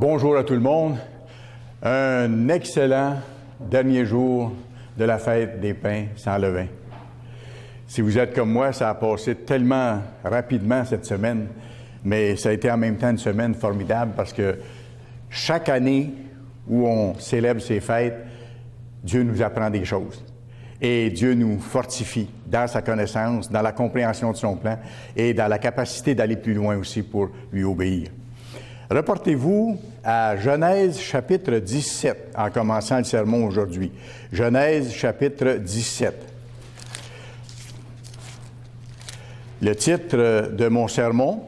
Bonjour à tout le monde. Un excellent dernier jour de la fête des pains sans levain. Si vous êtes comme moi, ça a passé tellement rapidement cette semaine, mais ça a été en même temps une semaine formidable parce que chaque année où on célèbre ces fêtes, Dieu nous apprend des choses. Et Dieu nous fortifie dans sa connaissance, dans la compréhension de son plan et dans la capacité d'aller plus loin aussi pour lui obéir. Reportez-vous à Genèse chapitre 17 en commençant le sermon aujourd'hui. Genèse chapitre 17. Le titre de mon sermon,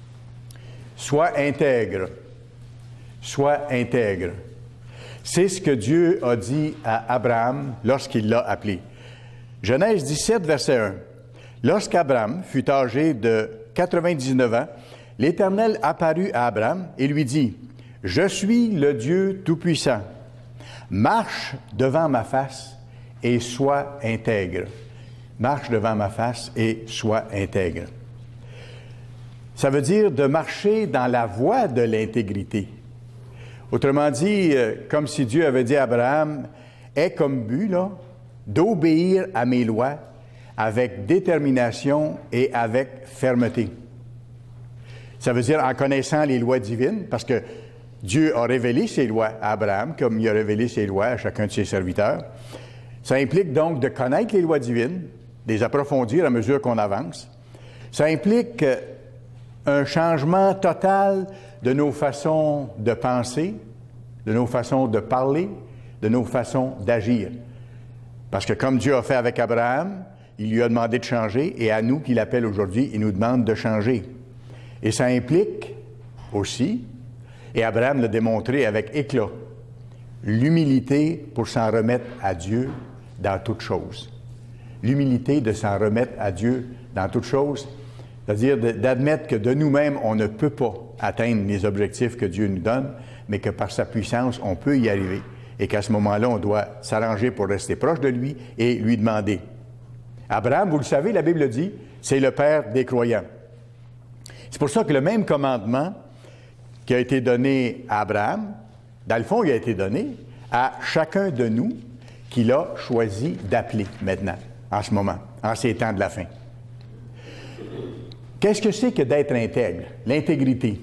« Sois intègre ». Sois intègre. C'est ce que Dieu a dit à Abraham lorsqu'il l'a appelé. Genèse 17, verset 1. Lorsqu'Abraham fut âgé de 99 ans, l'Éternel apparut à Abraham et lui dit, « Je suis le Dieu Tout-Puissant. Marche devant ma face et sois intègre. » Marche devant ma face et sois intègre. Ça veut dire de marcher dans la voie de l'intégrité. Autrement dit, comme si Dieu avait dit à Abraham, « Aie comme but, là, d'obéir à mes lois avec détermination et avec fermeté. » Ça veut dire en connaissant les lois divines, parce que Dieu a révélé ses lois à Abraham, comme il a révélé ses lois à chacun de ses serviteurs. Ça implique donc de connaître les lois divines, de les approfondir à mesure qu'on avance. Ça implique un changement total de nos façons de penser, de nos façons de parler, de nos façons d'agir. Parce que comme Dieu a fait avec Abraham, il lui a demandé de changer, et à nous qui l'appelle aujourd'hui, il nous demande de changer. Et ça implique aussi, et Abraham l'a démontré avec éclat, l'humilité pour s'en remettre à Dieu dans toutes choses. L'humilité de s'en remettre à Dieu dans toutes choses, c'est-à-dire d'admettre que de nous-mêmes, on ne peut pas atteindre les objectifs que Dieu nous donne, mais que par sa puissance, on peut y arriver. Et qu'à ce moment-là, on doit s'arranger pour rester proche de lui et lui demander. Abraham, vous le savez, la Bible dit, c'est le père des croyants. C'est pour ça que le même commandement qui a été donné à Abraham, dans le fond, il a été donné à chacun de nous qu'il a choisi d'appeler maintenant, en ce moment, en ces temps de la fin. Qu'est-ce que c'est que d'être intègre? L'intégrité.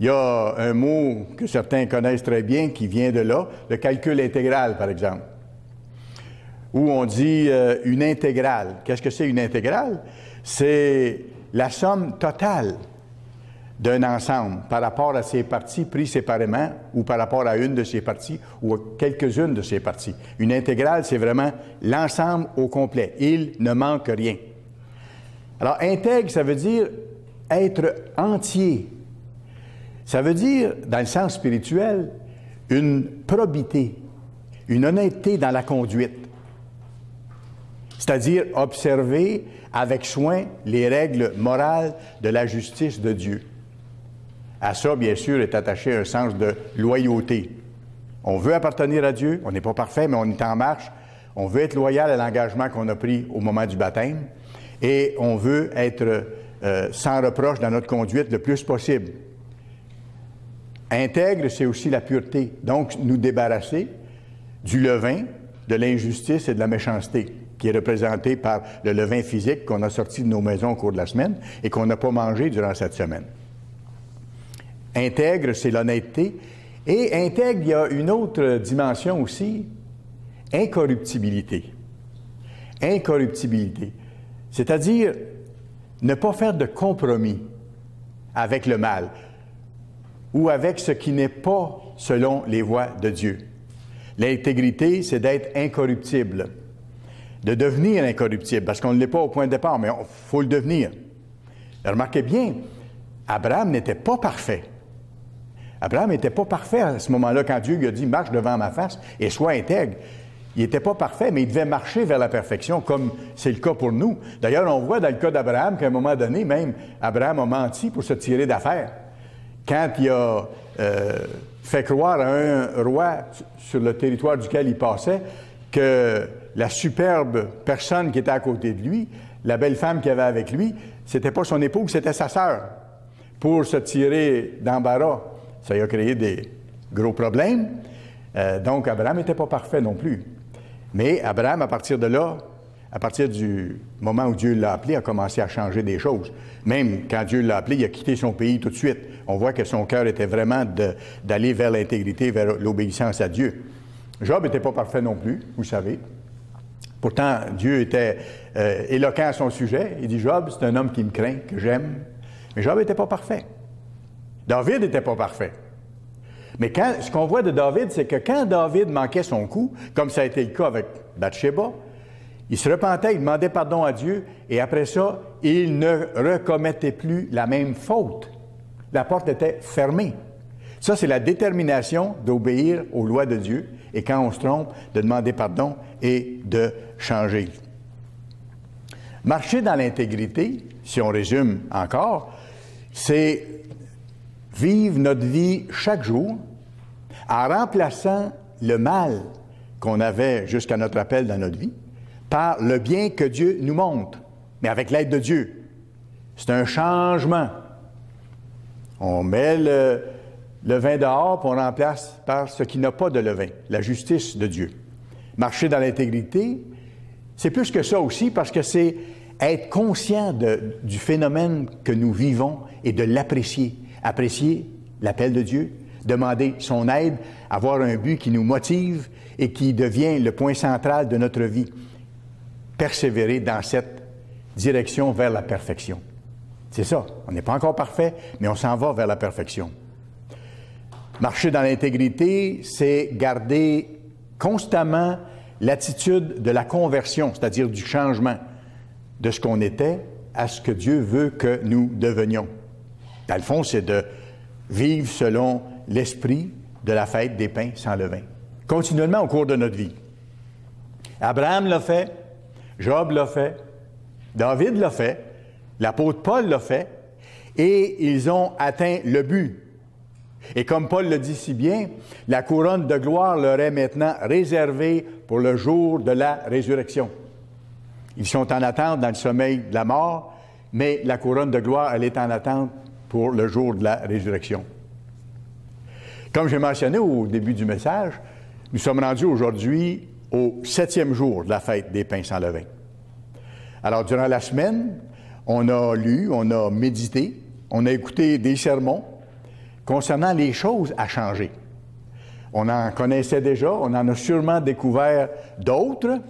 Il y a un mot que certains connaissent très bien qui vient de là, le calcul intégral, par exemple, où on dit une intégrale. Qu'est-ce que c'est une intégrale? C'est la somme totale d'un ensemble par rapport à ses parties prises séparément ou par rapport à une de ses parties ou à quelques-unes de ses parties. Une intégrale, c'est vraiment l'ensemble au complet. Il ne manque rien. Alors, intègre, ça veut dire être entier. Ça veut dire, dans le sens spirituel, une probité, une honnêteté dans la conduite. C'est-à-dire observer avec soin les règles morales de la justice de Dieu. À ça, bien sûr, est attaché un sens de loyauté. On veut appartenir à Dieu, on n'est pas parfait, mais on est en marche. On veut être loyal à l'engagement qu'on a pris au moment du baptême et on veut être sans reproche dans notre conduite le plus possible. Intègre, c'est aussi la pureté. Donc, nous débarrasser du levain, de l'injustice et de la méchanceté, qui est représenté par le levain physique qu'on a sorti de nos maisons au cours de la semaine et qu'on n'a pas mangé durant cette semaine. Intègre, c'est l'honnêteté. Et intègre, il y a une autre dimension aussi, incorruptibilité. Incorruptibilité. C'est-à-dire ne pas faire de compromis avec le mal ou avec ce qui n'est pas selon les voies de Dieu. L'intégrité, c'est d'être incorruptible, de devenir incorruptible, parce qu'on ne l'est pas au point de départ, mais il faut le devenir. Remarquez bien, Abraham n'était pas parfait. Abraham n'était pas parfait à ce moment-là quand Dieu lui a dit « Marche devant ma face et sois intègre ». Il n'était pas parfait, mais il devait marcher vers la perfection, comme c'est le cas pour nous. D'ailleurs, on voit dans le cas d'Abraham qu'à un moment donné, même, Abraham a menti pour se tirer d'affaire. Quand il a fait croire à un roi sur le territoire duquel il passait que la superbe personne qui était à côté de lui, la belle femme qu'il avait avec lui, c'était pas son épouse, c'était sa sœur, pour se tirer d'embarras Ça y a créé des gros problèmes. Donc, Abraham n'était pas parfait non plus. Mais Abraham, à partir de là, à partir du moment où Dieu l'a appelé, a commencé à changer des choses. Même quand Dieu l'a appelé, il a quitté son pays tout de suite. On voit que son cœur était vraiment d'aller vers l'intégrité, vers l'obéissance à Dieu. Job n'était pas parfait non plus, vous savez. Pourtant, Dieu était éloquent à son sujet. Il dit, Job, c'est un homme qui me craint, que j'aime. Mais Job n'était pas parfait. David n'était pas parfait. Mais ce qu'on voit de David, c'est que quand David manquait son coup, comme ça a été le cas avec Bathsheba, il se repentait, il demandait pardon à Dieu, et après ça, il ne recommettait plus la même faute. La porte était fermée. Ça, c'est la détermination d'obéir aux lois de Dieu, et quand on se trompe, de demander pardon et de changer. Marcher dans l'intégrité, si on résume encore, c'est vivre notre vie chaque jour en remplaçant le mal qu'on avait jusqu'à notre appel dans notre vie par le bien que Dieu nous montre, mais avec l'aide de Dieu. C'est un changement. On met le levain dehors, puis on remplace par ce qui n'a pas de levain, la justice de Dieu. Marcher dans l'intégrité, c'est plus que ça aussi, parce que c'est être conscient du phénomène que nous vivons et de l'apprécier. Apprécier l'appel de Dieu, demander son aide, avoir un but qui nous motive et qui devient le point central de notre vie. Persévérer dans cette direction vers la perfection. C'est ça. On n'est pas encore parfait, mais on s'en va vers la perfection. Marcher dans l'intégrité, c'est garder constamment l'attitude de la conversion, c'est-à-dire du changement de ce qu'on était à ce que Dieu veut que nous devenions. Dans le fond, c'est de vivre selon l'esprit de la fête des pains sans levain, continuellement au cours de notre vie. Abraham l'a fait, Job l'a fait, David l'a fait, l'apôtre Paul l'a fait, et ils ont atteint le but. Et comme Paul le dit si bien, la couronne de gloire leur est maintenant réservée pour le jour de la résurrection. Ils sont en attente dans le sommeil de la mort, mais la couronne de gloire, elle est en attente pour le jour de la résurrection. Comme j'ai mentionné au début du message, nous sommes rendus aujourd'hui au 7e jour de la fête des pains sans levain. Alors, durant la semaine, on a lu, on a médité, on a écouté des sermons concernant les choses à changer. On en connaissait déjà, on en a sûrement découvert d'autres,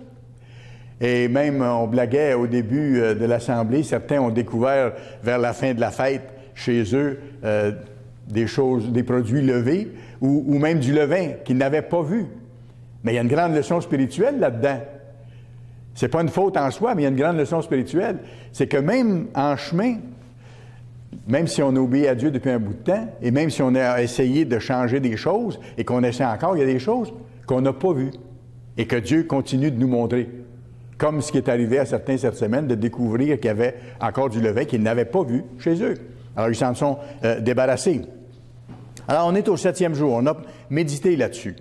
et même on blaguait au début de l'Assemblée, certains ont découvert vers la fin de la fête chez eux des choses, des produits levés, ou même du levain qu'ils n'avaient pas vu. Mais il y a une grande leçon spirituelle là-dedans. C'est pas une faute en soi, mais il y a une grande leçon spirituelle. C'est que même en chemin, même si on obéit à Dieu depuis un bout de temps, et même si on a essayé de changer des choses, et qu'on essaie encore, il y a des choses qu'on n'a pas vues, et que Dieu continue de nous montrer. Comme ce qui est arrivé à certains cette semaine, de découvrir qu'il y avait encore du levain qu'ils n'avaient pas vu chez eux. Alors, ils s'en sont débarrassés. Alors, on est au 7e jour. On a médité là-dessus.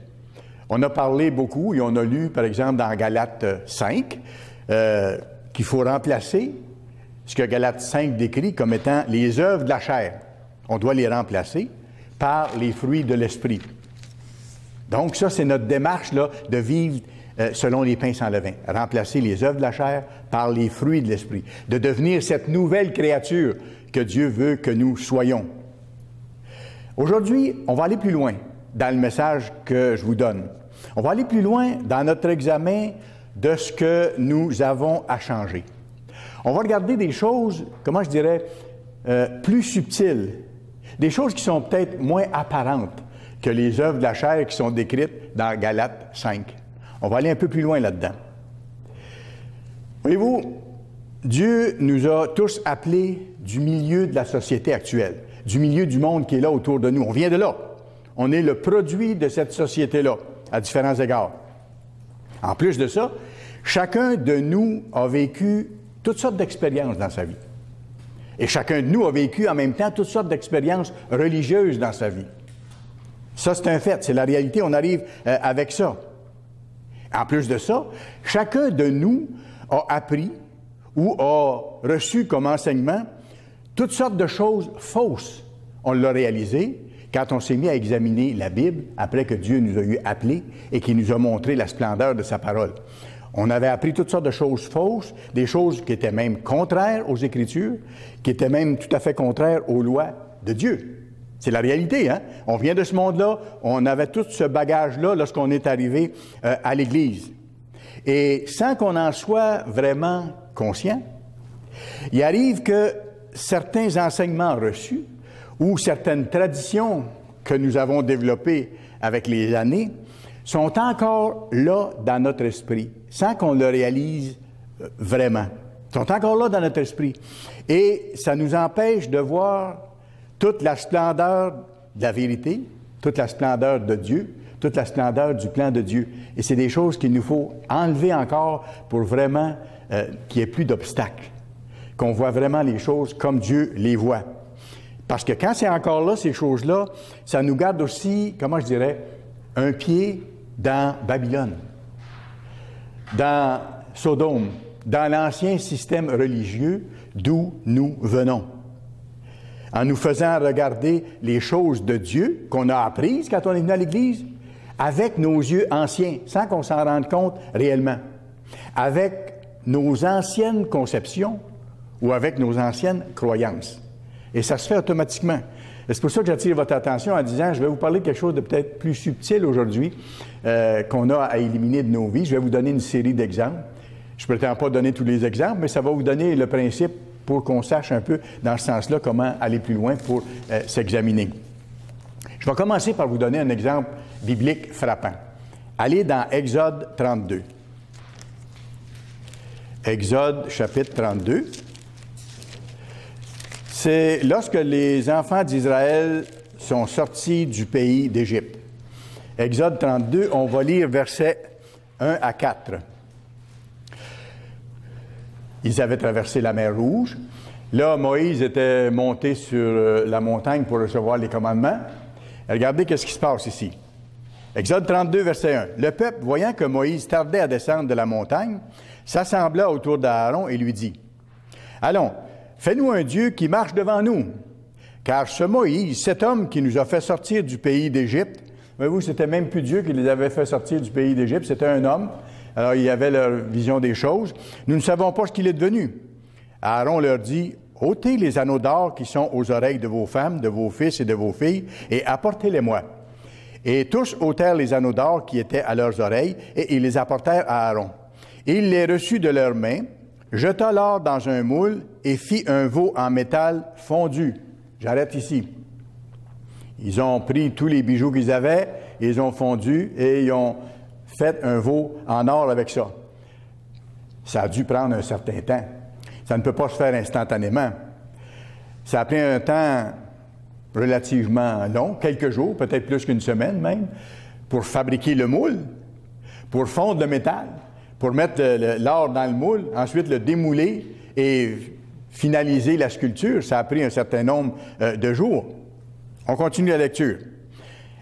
On a parlé beaucoup et on a lu, par exemple, dans Galates 5, qu'il faut remplacer ce que Galates 5 décrit comme étant les œuvres de la chair. On doit les remplacer par les fruits de l'esprit. Donc, ça, c'est notre démarche là, de vivre selon les pains sans levain. Remplacer les œuvres de la chair par les fruits de l'esprit. De devenir cette nouvelle créature que Dieu veut que nous soyons. Aujourd'hui, on va aller plus loin dans le message que je vous donne. On va aller plus loin dans notre examen de ce que nous avons à changer. On va regarder des choses, comment je dirais, plus subtiles, des choses qui sont peut-être moins apparentes que les œuvres de la chair qui sont décrites dans Galates 5. On va aller un peu plus loin là-dedans. Voyez-vous, Dieu nous a tous appelés du milieu de la société actuelle, du milieu du monde qui est là autour de nous. On vient de là. On est le produit de cette société-là, à différents égards. En plus de ça, chacun de nous a vécu toutes sortes d'expériences dans sa vie. Et chacun de nous a vécu en même temps toutes sortes d'expériences religieuses dans sa vie. Ça, c'est un fait, c'est la réalité, on arrive avec ça. En plus de ça, chacun de nous a appris ou a reçu comme enseignement toutes sortes de choses fausses. On l'a réalisé, quand on s'est mis à examiner la Bible, après que Dieu nous a eu appelés et qu'il nous a montré la splendeur de sa parole. On avait appris toutes sortes de choses fausses, des choses qui étaient même contraires aux Écritures, qui étaient même tout à fait contraires aux lois de Dieu. C'est la réalité, hein? On vient de ce monde-là, on avait tout ce bagage-là lorsqu'on est arrivé à l'Église. Et sans qu'on en soit vraiment conscient, il arrive que certains enseignements reçus ou certaines traditions que nous avons développées avec les années sont encore là dans notre esprit, sans qu'on le réalise vraiment. Ils sont encore là dans notre esprit. Et ça nous empêche de voir toute la splendeur de la vérité, toute la splendeur de Dieu, toute la splendeur du plan de Dieu. Et c'est des choses qu'il nous faut enlever encore pour vraiment qu'il n'y ait plus d'obstacles, qu'on voit vraiment les choses comme Dieu les voit. Parce que quand c'est encore là, ces choses-là, ça nous garde aussi, comment je dirais, un pied dans Babylone, dans Sodome, dans l'ancien système religieux d'où nous venons. En nous faisant regarder les choses de Dieu qu'on a apprises quand on est venu à l'Église, avec nos yeux anciens, sans qu'on s'en rende compte réellement, avec nos anciennes conceptions ou avec nos anciennes croyances. Et ça se fait automatiquement. Et c'est pour ça que j'attire votre attention en disant, je vais vous parler de quelque chose de peut-être plus subtil aujourd'hui qu'on a à éliminer de nos vies. Je vais vous donner une série d'exemples. Je ne prétends pas donner tous les exemples, mais ça va vous donner le principe pour qu'on sache un peu dans ce sens-là comment aller plus loin pour s'examiner. Je vais commencer par vous donner un exemple biblique frappant. Allez dans Exode 32. Exode chapitre 32. C'est lorsque les enfants d'Israël sont sortis du pays d'Égypte. Exode 32, on va lire versets 1 à 4. Ils avaient traversé la mer Rouge. Là, Moïse était monté sur la montagne pour recevoir les commandements. Et regardez qu'est-ce qui se passe ici. Exode 32, verset 1. Le peuple, voyant que Moïse tardait à descendre de la montagne, s'assembla autour d'Aaron et lui dit, « Allons, fais-nous un Dieu qui marche devant nous, car ce Moïse, cet homme qui nous a fait sortir du pays d'Égypte, voyez-vous, c'était même plus Dieu qui les avait fait sortir du pays d'Égypte, c'était un homme. Alors, il y avait leur vision des choses. Nous ne savons pas ce qu'il est devenu. Aaron leur dit, ôtez les anneaux d'or qui sont aux oreilles de vos femmes, de vos fils et de vos filles, et apportez-les-moi. Et tous ôtèrent les anneaux d'or qui étaient à leurs oreilles, et ils les apportèrent à Aaron. Il les reçut de leurs mains, jeta l'or dans un moule et fit un veau en métal fondu. J'arrête ici. Ils ont pris tous les bijoux qu'ils avaient, ils ont fondu et ils ont fait un veau en or avec ça. Ça a dû prendre un certain temps. Ça ne peut pas se faire instantanément. Ça a pris un temps relativement long, quelques jours, peut-être plus qu'une semaine même, pour fabriquer le moule, pour fondre le métal, pour mettre l'or dans le moule, ensuite le démouler et finaliser la sculpture. Ça a pris un certain nombre de jours. On continue la lecture.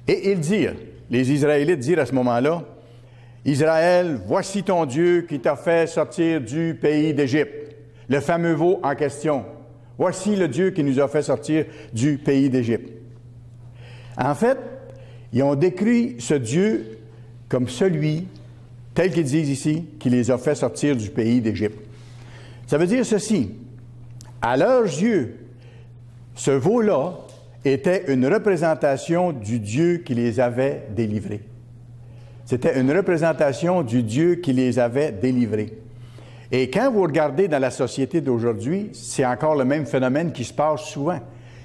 Et ils dirent, les Israélites dirent à ce moment-là, Israël, voici ton Dieu qui t'a fait sortir du pays d'Égypte. Le fameux veau en question. Voici le Dieu qui nous a fait sortir du pays d'Égypte. En fait, ils ont décrit ce Dieu comme celui, tel qu'ils disent ici, qui les a fait sortir du pays d'Égypte. Ça veut dire ceci. À leurs yeux, ce veau-là était une représentation du Dieu qui les avait délivrés. C'était une représentation du Dieu qui les avait délivrés. Et quand vous regardez dans la société d'aujourd'hui, c'est encore le même phénomène qui se passe souvent.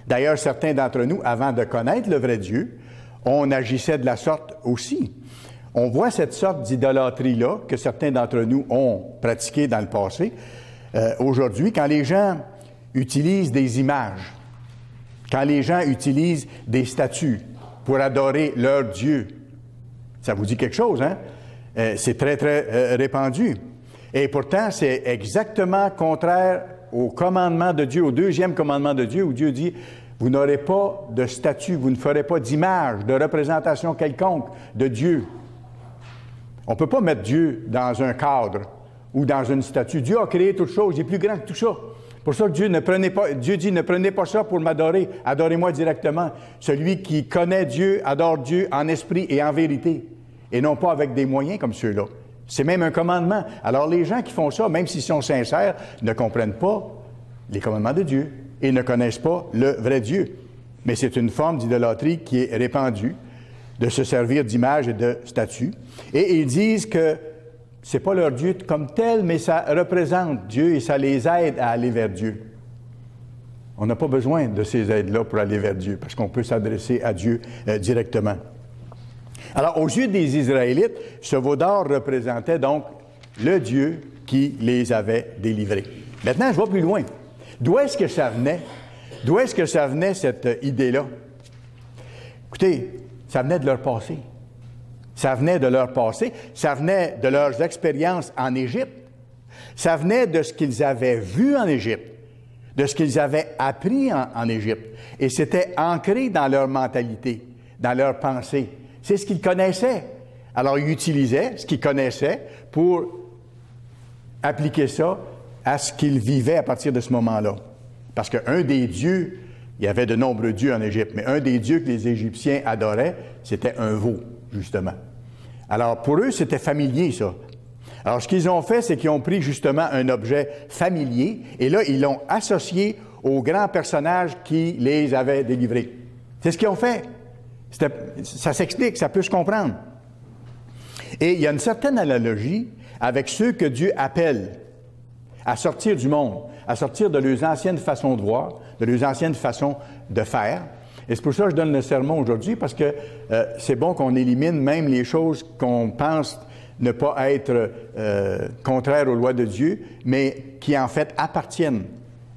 D'ailleurs, certains d'entre nous, avant de connaître le vrai Dieu, on agissait de la sorte aussi. On voit cette sorte d'idolâtrie-là que certains d'entre nous ont pratiquée dans le passé. Aujourd'hui, quand les gens utilisent des images, quand les gens utilisent des statues pour adorer leur Dieu, ça vous dit quelque chose, hein? C'est très, très répandu. Et pourtant, c'est exactement contraire au commandement de Dieu, au deuxième commandement de Dieu, où Dieu dit, vous n'aurez pas de statue, vous ne ferez pas d'image, de représentation quelconque de Dieu. On ne peut pas mettre Dieu dans un cadre ou dans une statue. Dieu a créé toute chose, il est plus grand que tout ça. Pour ça que Dieu dit, ne prenez pas ça pour m'adorer, adorez-moi directement. Celui qui connaît Dieu, adore Dieu en esprit et en vérité, et non pas avec des moyens comme ceux-là. C'est même un commandement. Alors les gens qui font ça, même s'ils sont sincères, ne comprennent pas les commandements de Dieu et ne connaissent pas le vrai Dieu. Mais c'est une forme d'idolâtrie qui est répandue, de se servir d'images et de statues. Et ils disent que c'est pas leur Dieu comme tel, mais ça représente Dieu et ça les aide à aller vers Dieu. On n'a pas besoin de ces aides-là pour aller vers Dieu, parce qu'on peut s'adresser à Dieu directement. Alors, aux yeux des Israélites, ce veau d'or représentait donc le Dieu qui les avait délivrés. Maintenant, je vais plus loin. D'où est-ce que ça venait? D'où est-ce que ça venait, cette idée-là? Écoutez, ça venait de leur passé. Ça venait de leur passé, ça venait de leurs expériences en Égypte, ça venait de ce qu'ils avaient vu en Égypte, de ce qu'ils avaient appris en Égypte. Et c'était ancré dans leur mentalité, dans leur pensée. C'est ce qu'ils connaissaient. Alors, ils utilisaient ce qu'ils connaissaient pour appliquer ça à ce qu'ils vivaient à partir de ce moment-là. Parce qu'un des dieux, il y avait de nombreux dieux en Égypte, mais un des dieux que les Égyptiens adoraient, c'était un veau, justement. Alors, pour eux, c'était familier, ça. Alors, ce qu'ils ont fait, c'est qu'ils ont pris justement un objet familier, et là, ils l'ont associé au grand personnage qui les avait délivrés. C'est ce qu'ils ont fait. Ça s'explique, ça peut se comprendre. Et il y a une certaine analogie avec ceux que Dieu appelle à sortir du monde, à sortir de leurs anciennes façons de voir, de leurs anciennes façons de faire. Et c'est pour ça que je donne le sermon aujourd'hui, parce que c'est bon qu'on élimine même les choses qu'on pense ne pas être contraires aux lois de Dieu, mais qui en fait appartiennent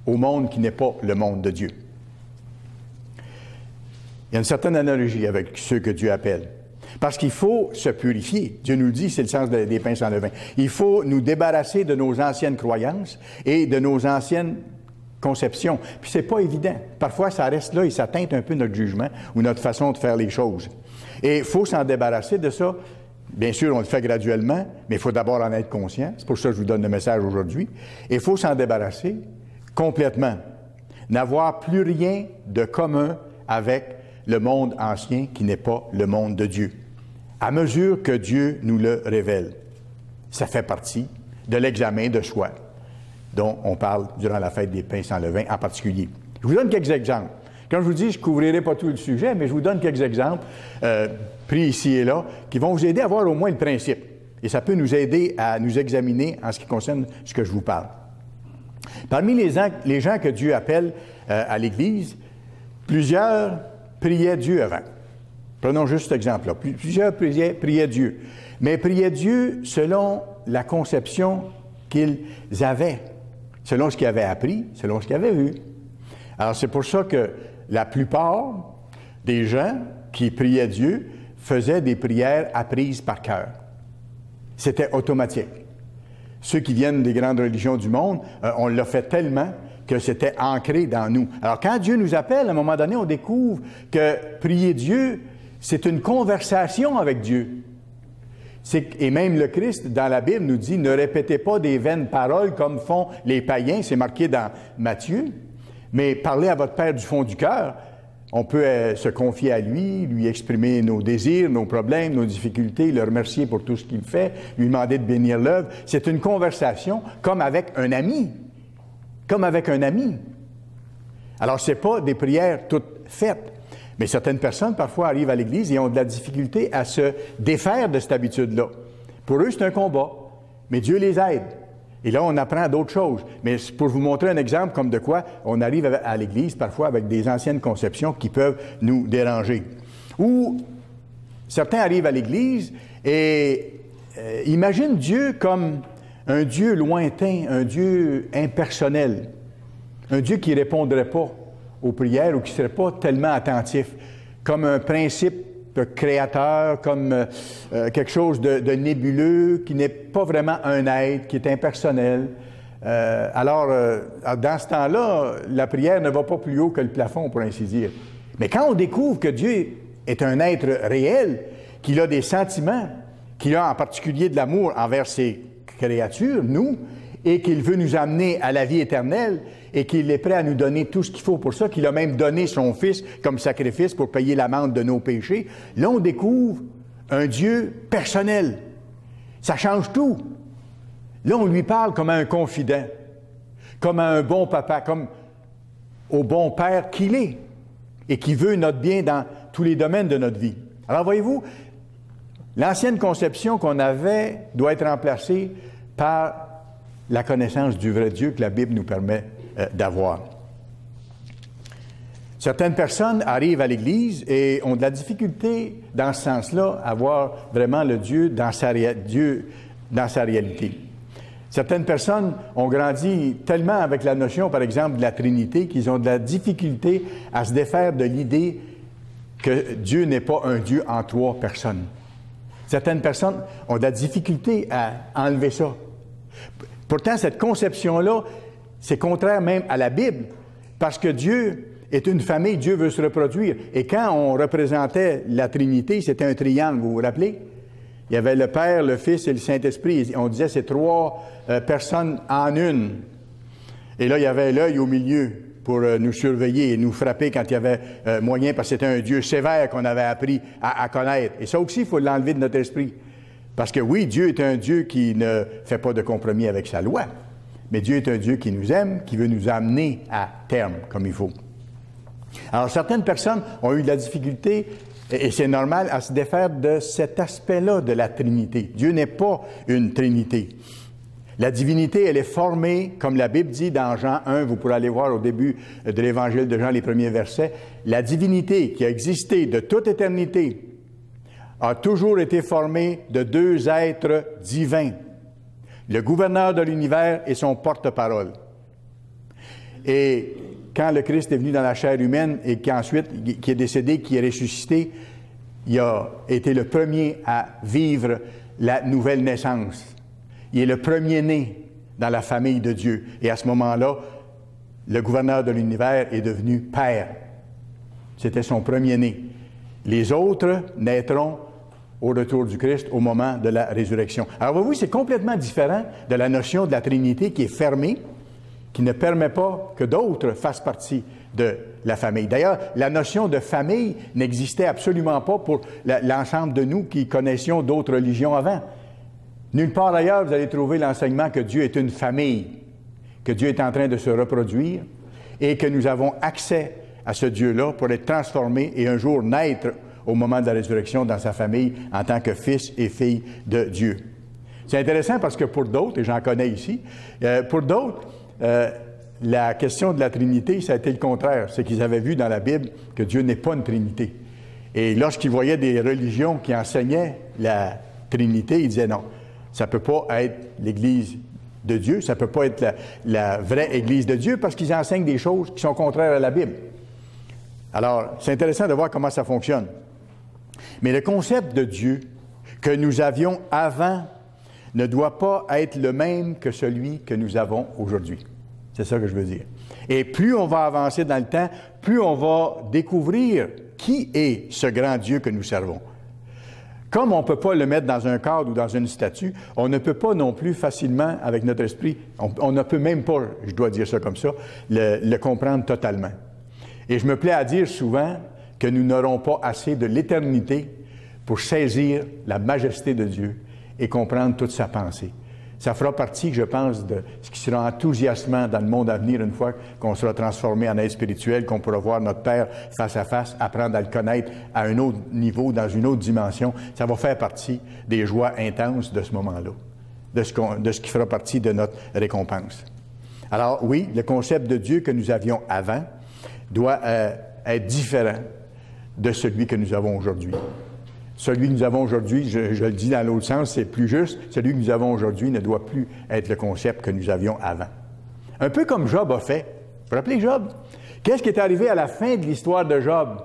au monde qui n'est pas le monde de Dieu. Il y a une certaine analogie avec ceux que Dieu appelle. Parce qu'il faut se purifier. Dieu nous le dit, c'est le sens des pains sans levain. Il faut nous débarrasser de nos anciennes croyances et de nos anciennes conceptions. Puis c'est pas évident. Parfois, ça reste là et ça teinte un peu notre jugement ou notre façon de faire les choses. Et il faut s'en débarrasser de ça. Bien sûr, on le fait graduellement, mais il faut d'abord en être conscient. C'est pour ça que je vous donne le message aujourd'hui. Et il faut s'en débarrasser complètement. N'avoir plus rien de commun avec le monde ancien qui n'est pas le monde de Dieu, à mesure que Dieu nous le révèle. Ça fait partie de l'examen de soi, dont on parle durant la fête des pains sans levain en particulier. Je vous donne quelques exemples. Comme je vous dis, je ne couvrirai pas tout le sujet, mais je vous donne quelques exemples pris ici et là qui vont vous aider à voir au moins le principe. Et ça peut nous aider à nous examiner en ce qui concerne ce que je vous parle. Parmi les gens que Dieu appelle à l'Église, plusieurs priaient Dieu avant. Prenons juste cet exemple-là. Plusieurs priaient Dieu. Mais priaient Dieu selon la conception qu'ils avaient, selon ce qu'ils avaient appris, selon ce qu'ils avaient vu. Alors, c'est pour ça que la plupart des gens qui priaient Dieu faisaient des prières apprises par cœur. C'était automatique. Ceux qui viennent des grandes religions du monde, on l'a fait tellement que c'était ancré dans nous. Alors, quand Dieu nous appelle, à un moment donné, on découvre que prier Dieu, c'est une conversation avec Dieu. Et même le Christ, dans la Bible, nous dit « Ne répétez pas des vaines paroles comme font les païens », c'est marqué dans Matthieu, mais parlez à votre Père du fond du cœur. On peut se confier à lui exprimer nos désirs, nos problèmes, nos difficultés, le remercier pour tout ce qu'il fait, lui demander de bénir l'œuvre. C'est une conversation comme avec un ami. Comme avec un ami. Alors, ce n'est pas des prières toutes faites. Mais certaines personnes, parfois, arrivent à l'Église et ont de la difficulté à se défaire de cette habitude-là. Pour eux, c'est un combat. Mais Dieu les aide. Et là, on apprend d'autres choses. Mais pour vous montrer un exemple comme de quoi on arrive à l'Église, parfois, avec des anciennes conceptions qui peuvent nous déranger. Ou certains arrivent à l'Église et imaginent Dieu comme un Dieu lointain, un Dieu impersonnel, un Dieu qui ne répondrait pas aux prières ou qui ne serait pas tellement attentif, comme un principe créateur, comme quelque chose de nébuleux, qui n'est pas vraiment un être, qui est impersonnel. Alors, dans ce temps-là, la prière ne va pas plus haut que le plafond, pour ainsi dire. Mais quand on découvre que Dieu est un être réel, qu'il a des sentiments, qu'il a en particulier de l'amour envers ses créatures, nous, et qu'il veut nous amener à la vie éternelle et qu'il est prêt à nous donner tout ce qu'il faut pour ça, qu'il a même donné son Fils comme sacrifice pour payer l'amende de nos péchés, là, on découvre un Dieu personnel. Ça change tout. Là, on lui parle comme à un confident, comme à un bon papa, comme au bon père qu'il est et qui veut notre bien dans tous les domaines de notre vie. Alors, voyez-vous, l'ancienne conception qu'on avait doit être remplacée par la connaissance du vrai Dieu que la Bible nous permet d'avoir. Certaines personnes arrivent à l'Église et ont de la difficulté, dans ce sens-là, à voir vraiment le Dieu dans sa réalité. Certaines personnes ont grandi tellement avec la notion, par exemple, de la Trinité, qu'ils ont de la difficulté à se défaire de l'idée que Dieu n'est pas un Dieu en 3 personnes. Certaines personnes ont de la difficulté à enlever ça. Pourtant, cette conception-là, c'est contraire même à la Bible, parce que Dieu est une famille, Dieu veut se reproduire. Et quand on représentait la Trinité, c'était un triangle, vous vous rappelez? Il y avait le Père, le Fils et le Saint-Esprit. On disait c'est 3 personnes en une. Et là, il y avait l'œil au milieu pour nous surveiller et nous frapper quand il y avait moyen, parce que c'était un Dieu sévère qu'on avait appris à connaître. Et ça aussi, il faut l'enlever de notre esprit. Parce que oui, Dieu est un Dieu qui ne fait pas de compromis avec sa loi, mais Dieu est un Dieu qui nous aime, qui veut nous amener à terme comme il faut. Alors, certaines personnes ont eu de la difficulté, et c'est normal, à se défaire de cet aspect-là de la Trinité. Dieu n'est pas une Trinité. La divinité, elle est formée, comme la Bible dit dans Jean 1, vous pourrez aller voir au début de l'Évangile de Jean, les premiers versets, la divinité qui a existé de toute éternité a toujours été formée de 2 êtres divins, le gouverneur de l'univers et son porte-parole. Et quand le Christ est venu dans la chair humaine et qu'ensuite, qui est décédé, qui est ressuscité, il a été le premier à vivre la nouvelle naissance. Il est le premier-né dans la famille de Dieu. Et à ce moment-là, le gouverneur de l'univers est devenu Père. C'était son premier-né. Les autres naîtront au retour du Christ au moment de la résurrection. Alors, voyez-vous, c'est complètement différent de la notion de la Trinité qui est fermée, qui ne permet pas que d'autres fassent partie de la famille. D'ailleurs, la notion de famille n'existait absolument pas pour l'ensemble de nous qui connaissions d'autres religions avant. Nulle part ailleurs, vous allez trouver l'enseignement que Dieu est une famille, que Dieu est en train de se reproduire et que nous avons accès à ce Dieu-là pour être transformés et un jour naître au moment de la résurrection dans sa famille en tant que fils et fille de Dieu. C'est intéressant parce que pour d'autres, et j'en connais ici, pour d'autres, la question de la Trinité, ça a été le contraire. C'est qu'ils avaient vu dans la Bible que Dieu n'est pas une Trinité. Et lorsqu'ils voyaient des religions qui enseignaient la Trinité, ils disaient non, ça ne peut pas être l'Église de Dieu, ça ne peut pas être la vraie Église de Dieu parce qu'ils enseignent des choses qui sont contraires à la Bible. Alors, c'est intéressant de voir comment ça fonctionne. Mais le concept de Dieu que nous avions avant ne doit pas être le même que celui que nous avons aujourd'hui. C'est ça que je veux dire. Et plus on va avancer dans le temps, plus on va découvrir qui est ce grand Dieu que nous servons. Comme on ne peut pas le mettre dans un cadre ou dans une statue, on ne peut pas non plus facilement, avec notre esprit, on ne peut même pas, je dois dire ça comme ça, le comprendre totalement. Et je me plais à dire souvent que nous n'aurons pas assez de l'éternité pour saisir la majesté de Dieu et comprendre toute sa pensée. Ça fera partie, je pense, de ce qui sera enthousiasmant dans le monde à venir une fois qu'on sera transformé en être spirituel, qu'on pourra voir notre Père face à face, apprendre à le connaître à un autre niveau, dans une autre dimension. Ça va faire partie des joies intenses de ce moment-là, de ce qui fera partie de notre récompense. Alors oui, le concept de Dieu que nous avions avant doit être différent de celui que nous avons aujourd'hui. Celui que nous avons aujourd'hui, je le dis dans l'autre sens, c'est plus juste, celui que nous avons aujourd'hui ne doit plus être le concept que nous avions avant. Un peu comme Job a fait. Vous vous rappelez Job? Qu'est-ce qui est arrivé à la fin de l'histoire de Job?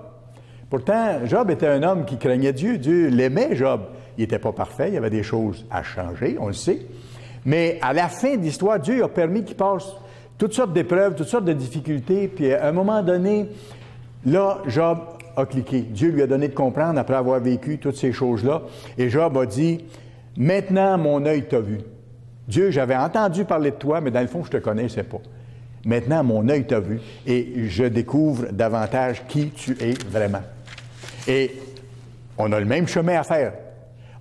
Pourtant, Job était un homme qui craignait Dieu. Dieu l'aimait, Job. Il n'était pas parfait, il y avait des choses à changer, on le sait. Mais à la fin de l'histoire, Dieu a permis qu'il passe toutes sortes d'épreuves, toutes sortes de difficultés, puis à un moment donné, là, Job a cliqué. Dieu lui a donné de comprendre après avoir vécu toutes ces choses-là. Et Job a dit, « Maintenant, mon œil t'a vu. Dieu, j'avais entendu parler de toi, mais dans le fond, je ne te connaissais pas. Maintenant, mon œil t'a vu et je découvre davantage qui tu es vraiment. Et on a le même chemin à faire.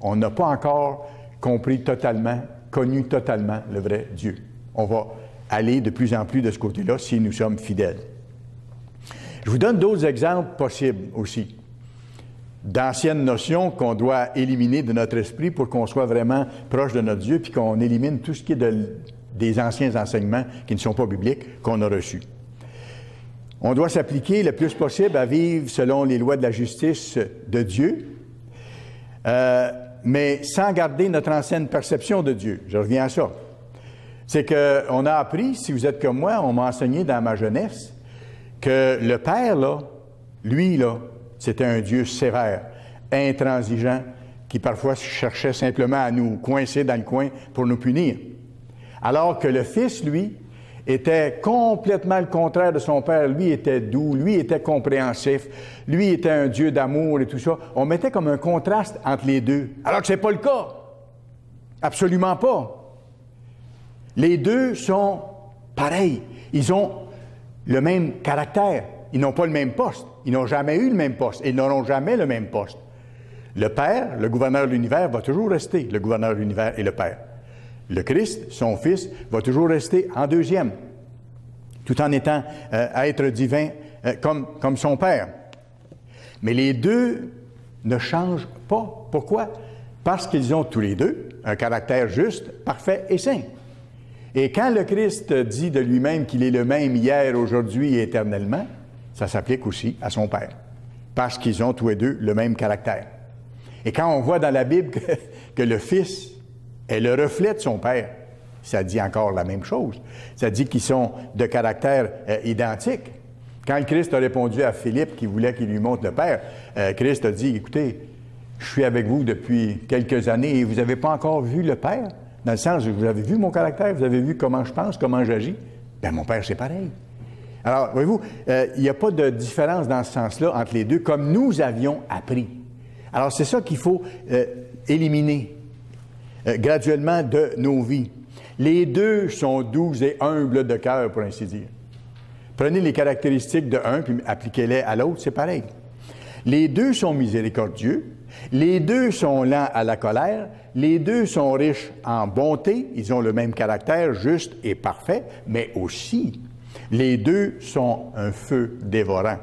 On n'a pas encore compris totalement, connu totalement le vrai Dieu. On va aller de plus en plus de ce côté-là si nous sommes fidèles. Je vous donne d'autres exemples possibles aussi, d'anciennes notions qu'on doit éliminer de notre esprit pour qu'on soit vraiment proche de notre Dieu, puis qu'on élimine tout ce qui est des anciens enseignements qui ne sont pas bibliques qu'on a reçus. On doit s'appliquer le plus possible à vivre selon les lois de la justice de Dieu, mais sans garder notre ancienne perception de Dieu. Je reviens à ça. C'est qu'on a appris, si vous êtes comme moi, on m'a enseigné dans ma jeunesse, que le Père, là, lui, là, c'était un Dieu sévère, intransigeant, qui parfois cherchait simplement à nous coincer dans le coin pour nous punir. Alors que le Fils, lui, était complètement le contraire de son Père. Lui était doux, lui était compréhensif, lui était un Dieu d'amour et tout ça. On mettait comme un contraste entre les deux, alors que ce n'est pas le cas. Absolument pas. Les deux sont pareils. Ils ont le même caractère. Ils n'ont pas le même poste. Ils n'ont jamais eu le même poste. Ils n'auront jamais le même poste. Le Père, le gouverneur de l'univers, va toujours rester le gouverneur de l'univers et le Père. Le Christ, son Fils, va toujours rester en deuxième, tout en étant être divin comme son Père. Mais les deux ne changent pas. Pourquoi? Parce qu'ils ont tous les deux un caractère juste, parfait et saint. Et quand le Christ dit de lui-même qu'il est le même hier, aujourd'hui et éternellement, ça s'applique aussi à son Père, parce qu'ils ont tous les deux le même caractère. Et quand on voit dans la Bible que le Fils est le reflet de son Père, ça dit encore la même chose. Ça dit qu'ils sont de caractère identique. Quand le Christ a répondu à Philippe qui voulait qu'il lui montre le Père, Christ a dit, écoutez, je suis avec vous depuis quelques années et vous n'avez pas encore vu le Père? Dans le sens, vous avez vu mon caractère, vous avez vu comment je pense, comment j'agis? Bien, mon Père, c'est pareil. Alors, voyez-vous, il n'y a pas de différence dans ce sens-là entre les deux, comme nous avions appris. Alors, c'est ça qu'il faut éliminer graduellement de nos vies. Les deux sont doux et humbles de cœur, pour ainsi dire. Prenez les caractéristiques de un, puis appliquez-les à l'autre, c'est pareil. Les deux sont miséricordieux, les deux sont lents à la colère, les deux sont riches en bonté, ils ont le même caractère, juste et parfait, mais aussi, les deux sont un feu dévorant.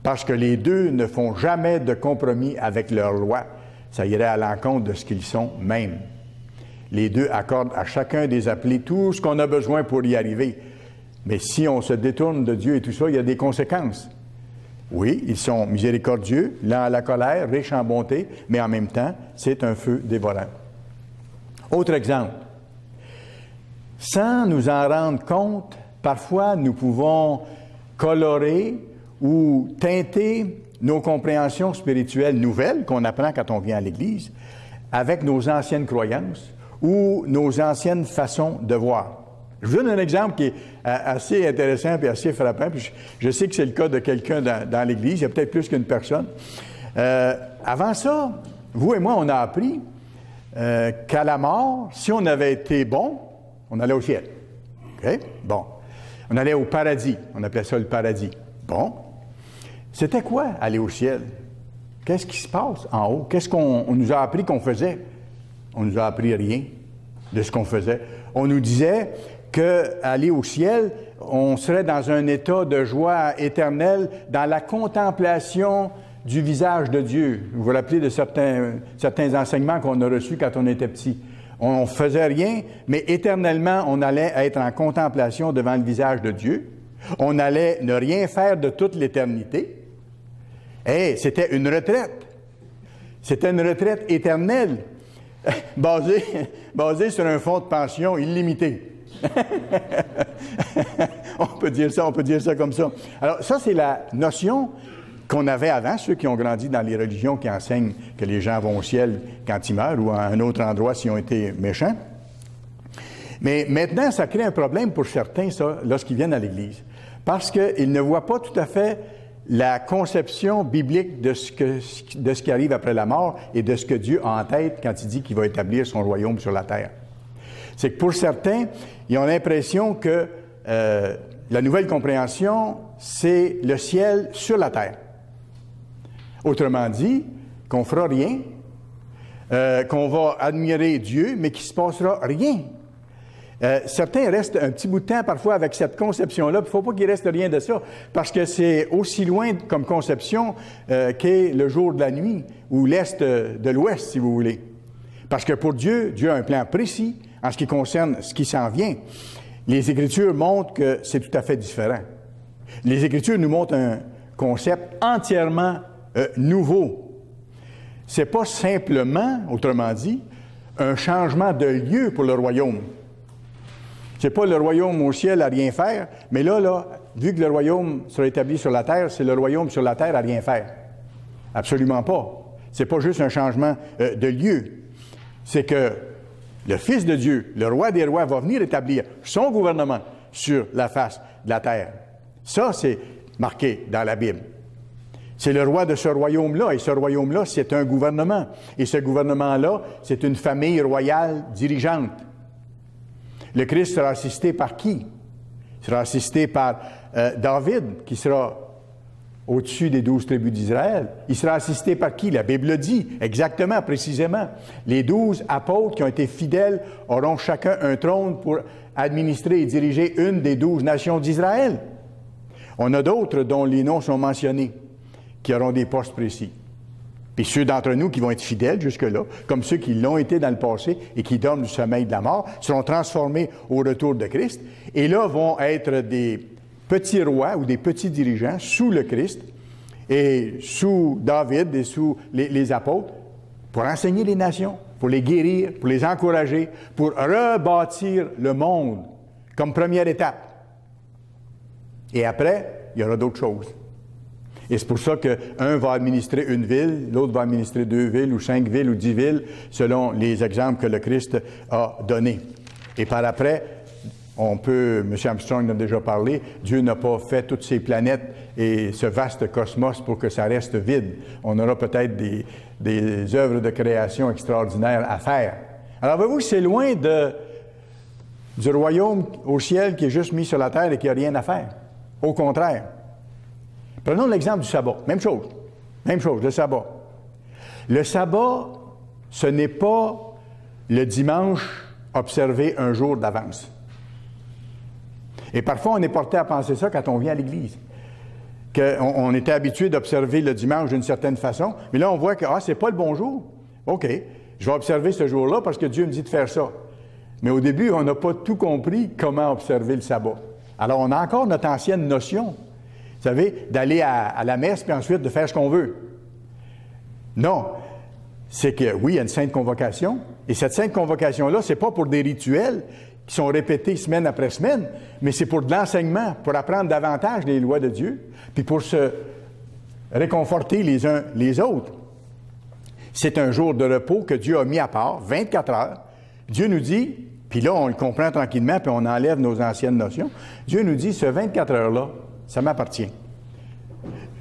Parce que les deux ne font jamais de compromis avec leur loi. Ça irait à l'encontre de ce qu'ils sont même. Les deux accordent à chacun des appelés tout ce qu'on a besoin pour y arriver. Mais si on se détourne de Dieu et tout ça, il y a des conséquences. Oui, ils sont miséricordieux, lents à la colère, riches en bonté, mais en même temps, c'est un feu dévorant. Autre exemple. Sans nous en rendre compte, parfois nous pouvons colorer ou teinter nos compréhensions spirituelles nouvelles qu'on apprend quand on vient à l'Église avec nos anciennes croyances ou nos anciennes façons de voir. Je vous donne un exemple qui est assez intéressant et assez frappant, puis je sais que c'est le cas de quelqu'un dans l'Église, il y a peut-être plus qu'une personne. Avant ça, vous et moi, on a appris qu'à la mort, si on avait été bon, on allait au ciel. OK? Bon. On allait au paradis. On appelait ça le paradis. Bon. C'était quoi aller au ciel? Qu'est-ce qui se passe en haut? Qu'est-ce qu'on nous a appris qu'on faisait? On nous a appris rien de ce qu'on faisait. On nous disait qu'aller au ciel, on serait dans un état de joie éternelle, dans la contemplation du visage de Dieu. Vous vous rappelez de certains enseignements qu'on a reçus quand on était petit. On ne faisait rien, mais éternellement, on allait être en contemplation devant le visage de Dieu. On allait ne rien faire de toute l'éternité. Et c'était une retraite. C'était une retraite éternelle, basée sur un fonds de pension illimité. on peut dire ça comme ça. Alors, ça, c'est la notion qu'on avait avant, ceux qui ont grandi dans les religions qui enseignent que les gens vont au ciel quand ils meurent ou à un autre endroit s'ils ont été méchants. Mais maintenant, ça crée un problème pour certains, ça, lorsqu'ils viennent à l'Église. Parce qu'ils ne voient pas tout à fait la conception biblique de ce qui arrive après la mort et de ce que Dieu a en tête quand il dit qu'il va établir son royaume sur la terre. C'est que pour certains, ils ont l'impression que la nouvelle compréhension, c'est le ciel sur la terre. Autrement dit, qu'on ne fera rien, qu'on va admirer Dieu, mais qu'il ne se passera rien. Certains restent un petit bout de temps parfois avec cette conception-là, il ne faut pas qu'il reste rien de ça, parce que c'est aussi loin comme conception qu'est le jour de la nuit, ou l'est de l'ouest, si vous voulez. Parce que pour Dieu, Dieu a un plan précis en ce qui concerne ce qui s'en vient. Les Écritures montrent que c'est tout à fait différent. Les Écritures nous montrent un concept entièrement nouveau. C'est pas simplement, autrement dit, un changement de lieu pour le royaume. C'est pas le royaume au ciel à rien faire, mais là, vu que le royaume sera établi sur la terre, c'est le royaume sur la terre à rien faire. Absolument pas. C'est pas juste un changement de lieu. C'est que le Fils de Dieu, le Roi des rois, va venir établir son gouvernement sur la face de la terre. Ça, c'est marqué dans la Bible. C'est le roi de ce royaume-là, et ce royaume-là, c'est un gouvernement. Et ce gouvernement-là, c'est une famille royale dirigeante. Le Christ sera assisté par qui? Il sera assisté par David, qui sera au-dessus des 12 tribus d'Israël. Il sera assisté par qui? La Bible le dit, exactement, précisément. Les 12 apôtres qui ont été fidèles auront chacun un trône pour administrer et diriger une des 12 nations d'Israël. On a d'autres dont les noms sont mentionnés, qui auront des postes précis. Puis ceux d'entre nous qui vont être fidèles jusque-là, comme ceux qui l'ont été dans le passé et qui dorment du sommeil de la mort, seront transformés au retour de Christ, et là vont être des petits rois ou des petits dirigeants sous le Christ et sous David et sous les apôtres pour enseigner les nations, pour les guérir, pour les encourager, pour rebâtir le monde comme première étape. Et après, il y aura d'autres choses. Et c'est pour ça qu'un va administrer une ville, l'autre va administrer 2 villes ou 5 villes ou 10 villes, selon les exemples que le Christ a donnés. Et par après, M. Armstrong en a déjà parlé, Dieu n'a pas fait toutes ces planètes et ce vaste cosmos pour que ça reste vide. On aura peut-être des œuvres de création extraordinaires à faire. Alors, voyez-vous que c'est loin du royaume au ciel qui est juste mis sur la terre et qui n'a rien à faire. Au contraire. Prenons l'exemple du sabbat. Même chose, le sabbat. Le sabbat, ce n'est pas le dimanche observé un jour d'avance. Et parfois, on est porté à penser ça quand on vient à l'Église. Qu'on était habitué d'observer le dimanche d'une certaine façon, mais là, on voit que, c'est pas le bon jour. OK, je vais observer ce jour-là parce que Dieu me dit de faire ça. Mais au début, on n'a pas tout compris comment observer le sabbat. Alors, on a encore notre ancienne notion, vous savez, d'aller à la messe, puis ensuite de faire ce qu'on veut. Non. C'est que, oui, il y a une sainte convocation, et cette sainte convocation-là, c'est pas pour des rituels qui sont répétés semaine après semaine, mais c'est pour de l'enseignement, pour apprendre davantage les lois de Dieu, puis pour se réconforter les uns les autres. C'est un jour de repos que Dieu a mis à part, 24 heures. Dieu nous dit, puis là, on le comprend tranquillement, puis on enlève nos anciennes notions. Dieu nous dit, ce 24 heures-là, ça m'appartient.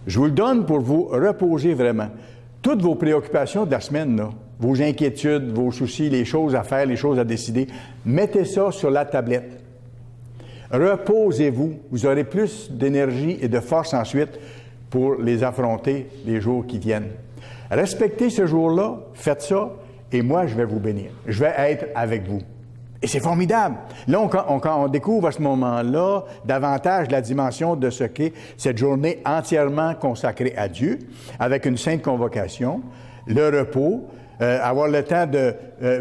Je vous le donne pour vous reposer vraiment. Toutes vos préoccupations de la semaine, là, vos inquiétudes, vos soucis, les choses à faire, les choses à décider, mettez ça sur la tablette. Reposez-vous. Vous aurez plus d'énergie et de force ensuite pour les affronter les jours qui viennent. Respectez ce jour-là, faites ça, et moi, je vais vous bénir. Je vais être avec vous. Et c'est formidable. Là, on découvre à ce moment-là davantage la dimension de ce qu'est cette journée entièrement consacrée à Dieu, avec une sainte convocation, le repos, avoir le temps de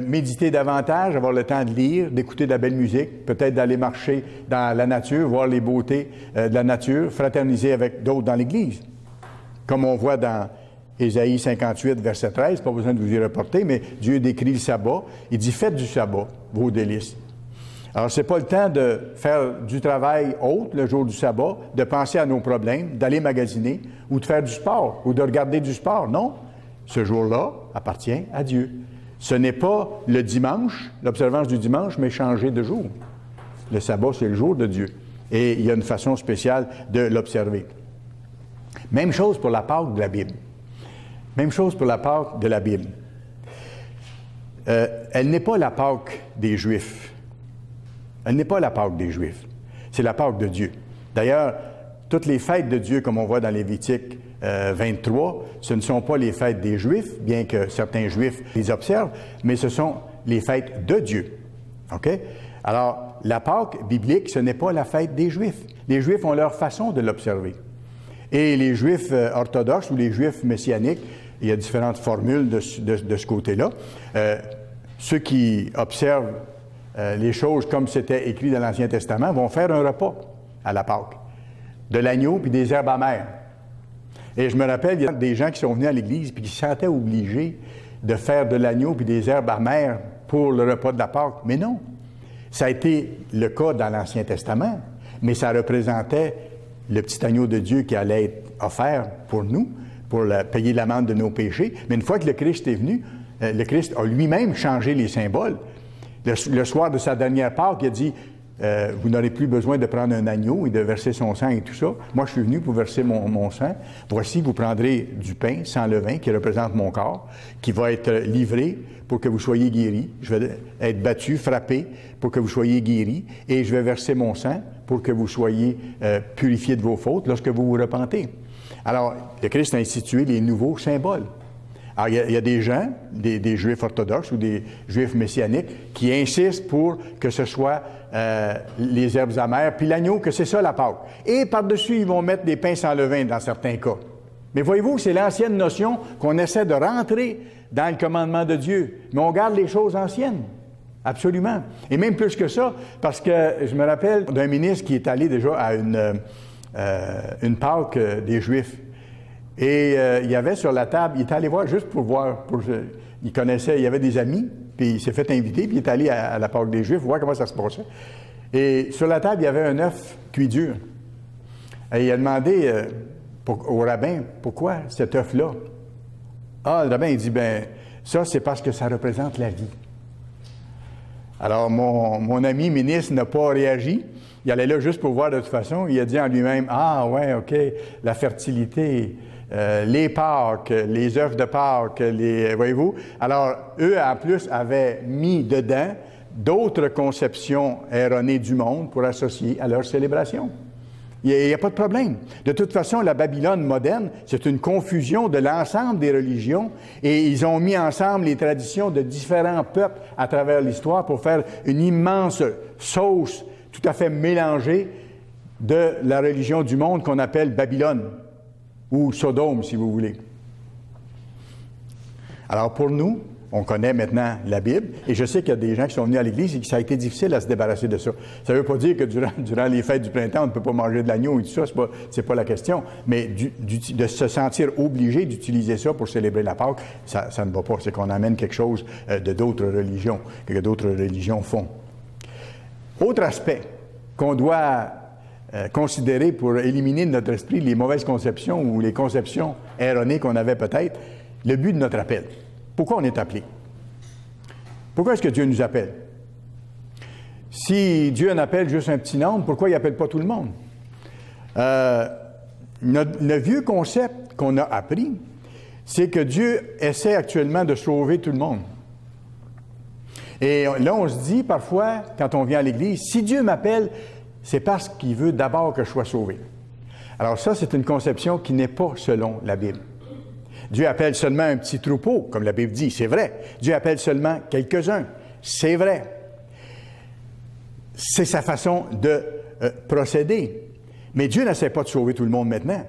méditer davantage, avoir le temps de lire, d'écouter de la belle musique, peut-être d'aller marcher dans la nature, voir les beautés de la nature, fraterniser avec d'autres dans l'Église. Comme on voit dans Ésaïe 58, verset 13, pas besoin de vous y reporter, mais Dieu décrit le sabbat. Il dit, faites du sabbat vos délices. Alors, c'est pas le temps de faire du travail autre le jour du sabbat, de penser à nos problèmes, d'aller magasiner, ou de faire du sport, ou de regarder du sport. Non, ce jour-là appartient à Dieu. Ce n'est pas le dimanche, l'observance du dimanche, mais changer de jour. Le sabbat, c'est le jour de Dieu. Et il y a une façon spéciale de l'observer. Même chose pour la Pâque de la Bible. Même chose pour la Pâque de la Bible. Elle n'est pas la Pâque des Juifs. Elle n'est pas la Pâque des Juifs. C'est la Pâque de Dieu. D'ailleurs, toutes les fêtes de Dieu, comme on voit dans Lévitique 23, ce ne sont pas les fêtes des Juifs, bien que certains Juifs les observent, mais ce sont les fêtes de Dieu. OK? Alors, la Pâque biblique, ce n'est pas la fête des Juifs. Les Juifs ont leur façon de l'observer. Et les Juifs orthodoxes ou les Juifs messianiques, il y a différentes formules de ce côté-là. Ceux qui observent les choses comme c'était écrit dans l'Ancien Testament vont faire un repas à la Pâque. De l'agneau puis des herbes amères. Et je me rappelle, il y a des gens qui sont venus à l'Église puis qui se sentaient obligés de faire de l'agneau puis des herbes amères pour le repas de la Pâque. Mais non. Ça a été le cas dans l'Ancien Testament, mais ça représentait le petit agneau de Dieu qui allait être offert pour nous, pour payer l'amende de nos péchés. Mais une fois que le Christ est venu, le Christ a lui-même changé les symboles. Le soir de sa dernière Pâque, il a dit vous n'aurez plus besoin de prendre un agneau et de verser son sang et tout ça. Moi, je suis venu pour verser mon sang. Voici, vous prendrez du pain sans levain qui représente mon corps, qui va être livré pour que vous soyez guéris. Je vais être battu, frappé pour que vous soyez guéris. Et je vais verser mon sang pour que vous soyez purifiés de vos fautes lorsque vous vous repentez. Alors, le Christ a institué les nouveaux symboles. Alors, il y a des gens, des Juifs orthodoxes ou des Juifs messianiques, qui insistent pour que ce soit les herbes amères, puis l'agneau, que c'est ça la Pâque. Et par-dessus, ils vont mettre des pains sans levain dans certains cas. Mais voyez-vous, c'est l'ancienne notion qu'on essaie de rentrer dans le commandement de Dieu. Mais on garde les choses anciennes. Absolument. Et même plus que ça, parce que je me rappelle d'un ministre qui est allé déjà à une Pâque des Juifs. Et il y avait sur la table, il est allé voir juste pour voir, il connaissait, il y avait des amis, puis il s'est fait inviter, puis il est allé à la Pâque des Juifs pour voir comment ça se passait. Et sur la table, il y avait un œuf cuit dur. Et il a demandé au rabbin, pourquoi cet œuf-là? Ah, le rabbin, il dit, ben ça, c'est parce que ça représente la vie. Alors, mon ami ministre n'a pas réagi. Il allait là juste pour voir de toute façon. Il a dit en lui-même, ah ouais, OK, la fertilité, les Pâques, les œufs de Pâques, voyez-vous. Alors, eux, en plus, avaient mis dedans d'autres conceptions erronées du monde pour associer à leur célébration. Il n'y a pas de problème. De toute façon, la Babylone moderne, c'est une confusion de l'ensemble des religions et ils ont mis ensemble les traditions de différents peuples à travers l'histoire pour faire une immense sauce tout à fait mélangée de la religion du monde qu'on appelle Babylone ou Sodome, si vous voulez. Alors pour nous, on connaît maintenant la Bible, et je sais qu'il y a des gens qui sont venus à l'Église et que ça a été difficile à se débarrasser de ça. Ça ne veut pas dire que durant les fêtes du printemps, on ne peut pas manger de l'agneau et tout ça, c'est pas la question, mais de se sentir obligé d'utiliser ça pour célébrer la Pâque, ça ne va pas. C'est qu'on amène quelque chose de d'autres religions, que d'autres religions font. Autre aspect qu'on doit considérer pour éliminer de notre esprit les mauvaises conceptions ou les conceptions erronées qu'on avait peut-être, le but de notre appel. Pourquoi on est appelé? Pourquoi est-ce que Dieu nous appelle? Si Dieu en appelle juste un petit nombre, pourquoi il n'appelle pas tout le monde? Le vieux concept qu'on a appris, c'est que Dieu essaie actuellement de sauver tout le monde. Et là, on se dit parfois, quand on vient à l'Église, si Dieu m'appelle, c'est parce qu'il veut d'abord que je sois sauvé. Alors ça, c'est une conception qui n'est pas selon la Bible. Dieu appelle seulement un petit troupeau, comme la Bible dit, c'est vrai. Dieu appelle seulement quelques-uns, c'est vrai. C'est sa façon de procéder. Mais Dieu n'essaie pas de sauver tout le monde maintenant.